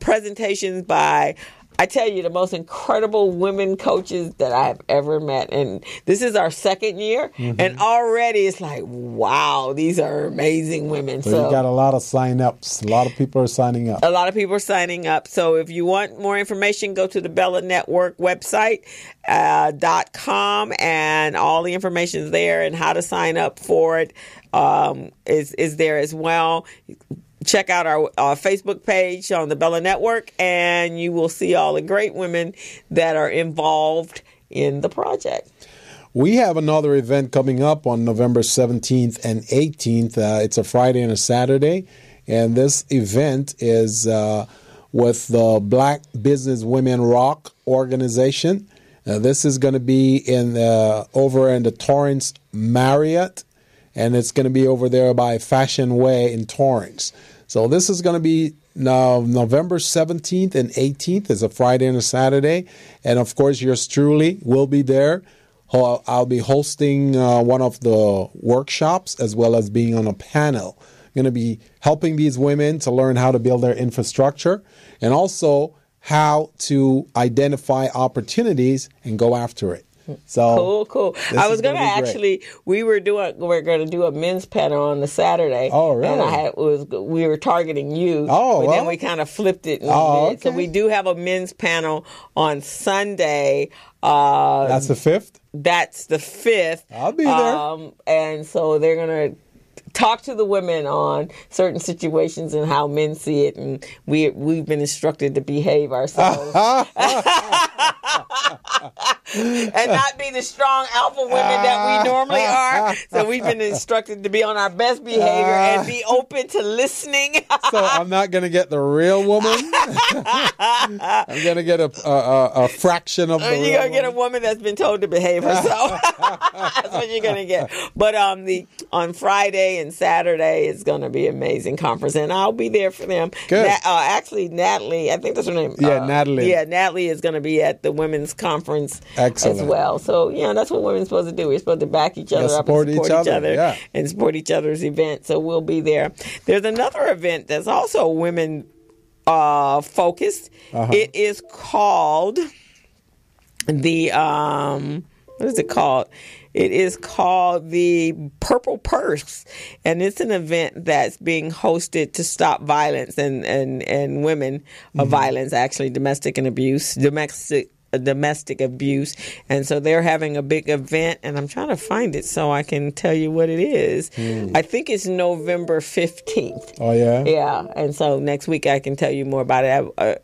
presentations by, I tell you, the most incredible women coaches that I have ever met. And this is our second year. And already it's like, wow, these are amazing women. So you got a lot of sign-ups. A lot of people are signing up. A lot of people are signing up. So if you want more information, go to the Bella Network website, .com, and all the information is there, and how to sign up for it is there as well. Check out our Facebook page on the Bella Network, and you will see all the great women that are involved in the project. We have another event coming up on November 17th and 18th. It's a Friday and a Saturday, and this event is with the Black Business Women Rock organization. This is going to be over in the Torrance Marriott, and it's going to be over there by Fashion Way in Torrance. So this is going to be November 17th and 18th. It's a Friday and a Saturday. And, of course, yours truly will be there. I'll be hosting one of the workshops as well as being on a panel. I'm going to be helping these women to learn how to build their infrastructure and also how to identify opportunities and go after it. So cool. I was going to actually, we're going to do a men's panel on the Saturday. Oh, really? And we were targeting you. Oh, but then we kind of flipped it. Okay. So we do have a men's panel on Sunday. That's the 5th? That's the 5th. I'll be there. And so they're going to talk to the women on certain situations and how men see it, and we've been instructed to behave ourselves and not be the strong alpha women that we normally are. So we've been instructed to be on our best behavior and be open to listening. So I'm not going to get the real woman. I'm going to get a fraction of the real woman. You're going to get a woman that's been told to behave herself. That's what you're going to get. But on Friday and Saturday, it's going to be an amazing conference, and I'll be there for them. Good. Actually, Natalie, I think that's her name. Yeah, Natalie. Yeah, Natalie is going to be at the women's conference. Excellent. As well. So, that's what women's supposed to do. We're supposed to back each other up and support each other and support each other's events. So we'll be there. There's another event that's also women focused. It is called the what is it called? It is called the Purple Purse, and it's an event that's being hosted to stop violence and women of violence, actually domestic abuse. And so they're having a big event, and I'm trying to find it so I can tell you what it is. I think it's November 15th. Oh, yeah? Yeah. And so next week I can tell you more about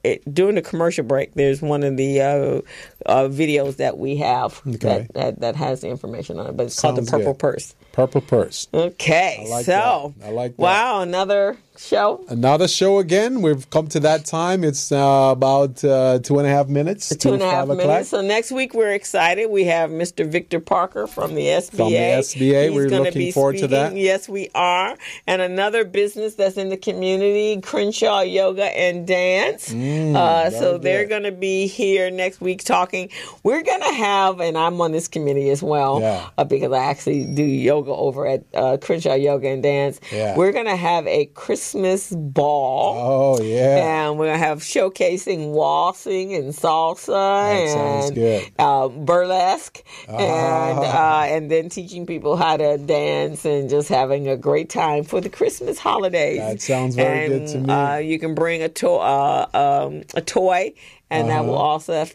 it. During the commercial break, there's one of the videos that we have that has the information on it, but it's called the Purple Purse. Purple Purse. Okay. I like that. Wow, another show. Another show again. We've come to that time. It's about 2.5 minutes. 2.5 minutes. So next week we're excited. We have Mr. Victor Parker from the SBA. From the SBA. We're looking forward to that. Yes, we are. And another business that's in the community, Crenshaw Yoga and Dance. So they're going to be here next week talking talking. We're going to have, and I'm on this committee as well, because I actually do yoga over at Crenshaw Yoga and Dance. Yeah. We're going to have a Christmas ball. Oh, yeah. And we're going to have showcasing waltzing and salsa and burlesque. And then teaching people how to dance and just having a great time for the Christmas holidays. That sounds very good to me. You can bring a toy, and that will also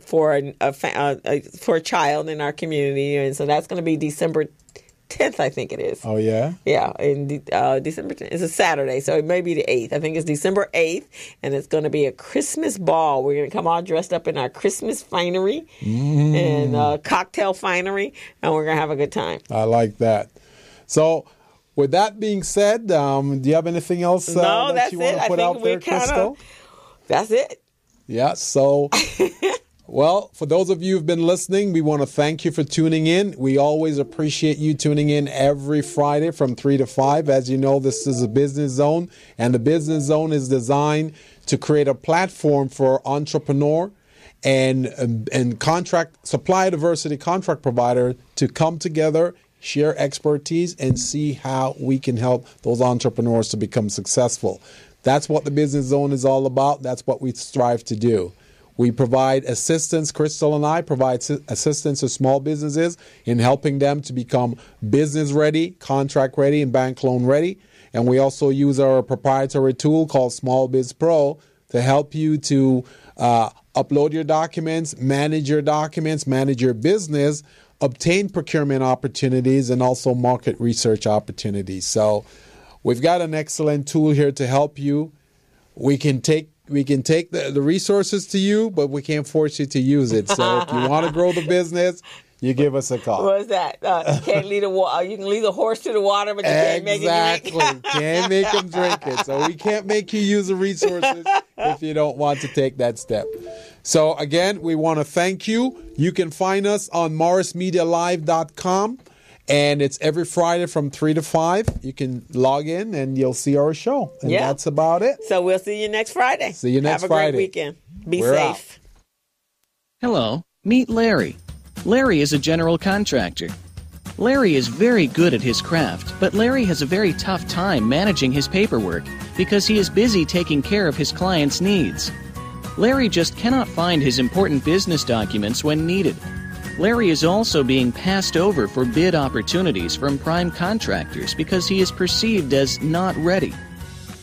for a child in our community, and so that's going to be December 10th, I think it is. Oh, yeah? Yeah, in December 10th. It's a Saturday, so it may be the 8th. I think it's December 8th, and it's going to be a Christmas ball. We're going to come all dressed up in our Christmas finery and cocktail finery, and we're going to have a good time. I like that. So, with that being said, do you have anything else that you want to put out there, Crystal? That's it. Yeah, so... Well, for those of you who've been listening, we want to thank you for tuning in. We always appreciate you tuning in every Friday from 3 to 5. As you know, this is a Business Zone, and the Business Zone is designed to create a platform for entrepreneur and contract supply diversity contract provider to come together, share expertise, and see how we can help those entrepreneurs to become successful. That's what the Business Zone is all about. That's what we strive to do. We provide assistance, Crystal and I provide assistance to small businesses in helping them to become business ready, contract ready, and bank loan ready. And we also use our proprietary tool called Small Biz Pro to help you to upload your documents, manage your business, obtain procurement opportunities, and also market research opportunities. So we've got an excellent tool here to help you. We can take the resources to you, but we can't force you to use it. So if you want to grow the business, you give us a call. What's that? You can't lead you can lead a horse to the water, but you can't make it drink. Exactly. Can't make them drink it. So we can't make you use the resources if you don't want to take that step. So again, we want to thank you. You can find us on morrismedialive.com. And it's every Friday from 3 to 5. You can log in and you'll see our show. And that's about it. So we'll see you next Friday. See you next Friday. Have a great weekend. Be safe. Out. Hello, meet Larry. Larry is a general contractor. Larry is very good at his craft, but Larry has a very tough time managing his paperwork because he is busy taking care of his clients' needs. Larry just cannot find his important business documents when needed. Larry is also being passed over for bid opportunities from prime contractors because he is perceived as not ready.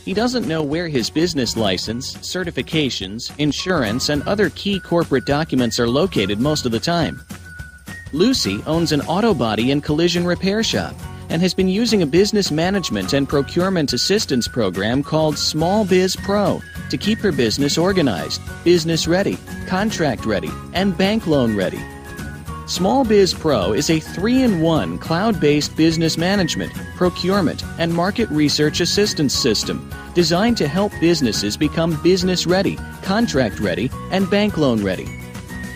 He doesn't know where his business license, certifications, insurance, and other key corporate documents are located most of the time. Lucy owns an auto body and collision repair shop and has been using a business management and procurement assistance program called Small Biz Pro to keep her business organized, business ready, contract ready, and bank loan ready. Small Biz Pro is a 3-in-1 cloud-based business management, procurement, and market research assistance system designed to help businesses become business ready, contract ready, and bank loan ready.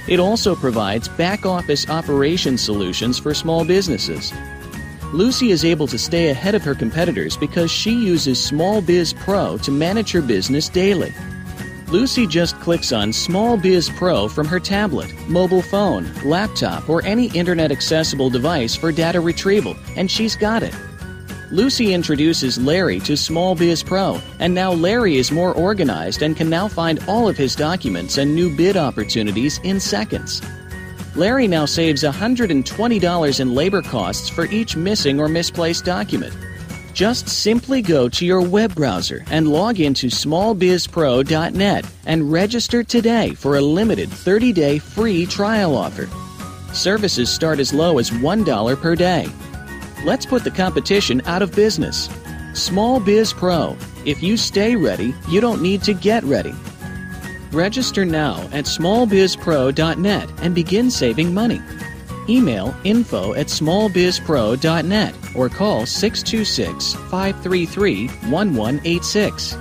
It also provides back-office operation solutions for small businesses. Lucy is able to stay ahead of her competitors because she uses Small Biz Pro to manage her business daily. Lucy just clicks on Small Biz Pro from her tablet, mobile phone, laptop, or any internet-accessible device for data retrieval, and she's got it. Lucy introduces Larry to Small Biz Pro, and now Larry is more organized and can now find all of his documents and new bid opportunities in seconds. Larry now saves $120 in labor costs for each missing or misplaced document. Just simply go to your web browser and log into smallbizpro.net and register today for a limited 30-day free trial offer. Services start as low as $1 per day. Let's put the competition out of business. Small Biz Pro. If you stay ready, you don't need to get ready. Register now at smallbizpro.net and begin saving money. Email info@smallbizpro.net or call 626-533-1186.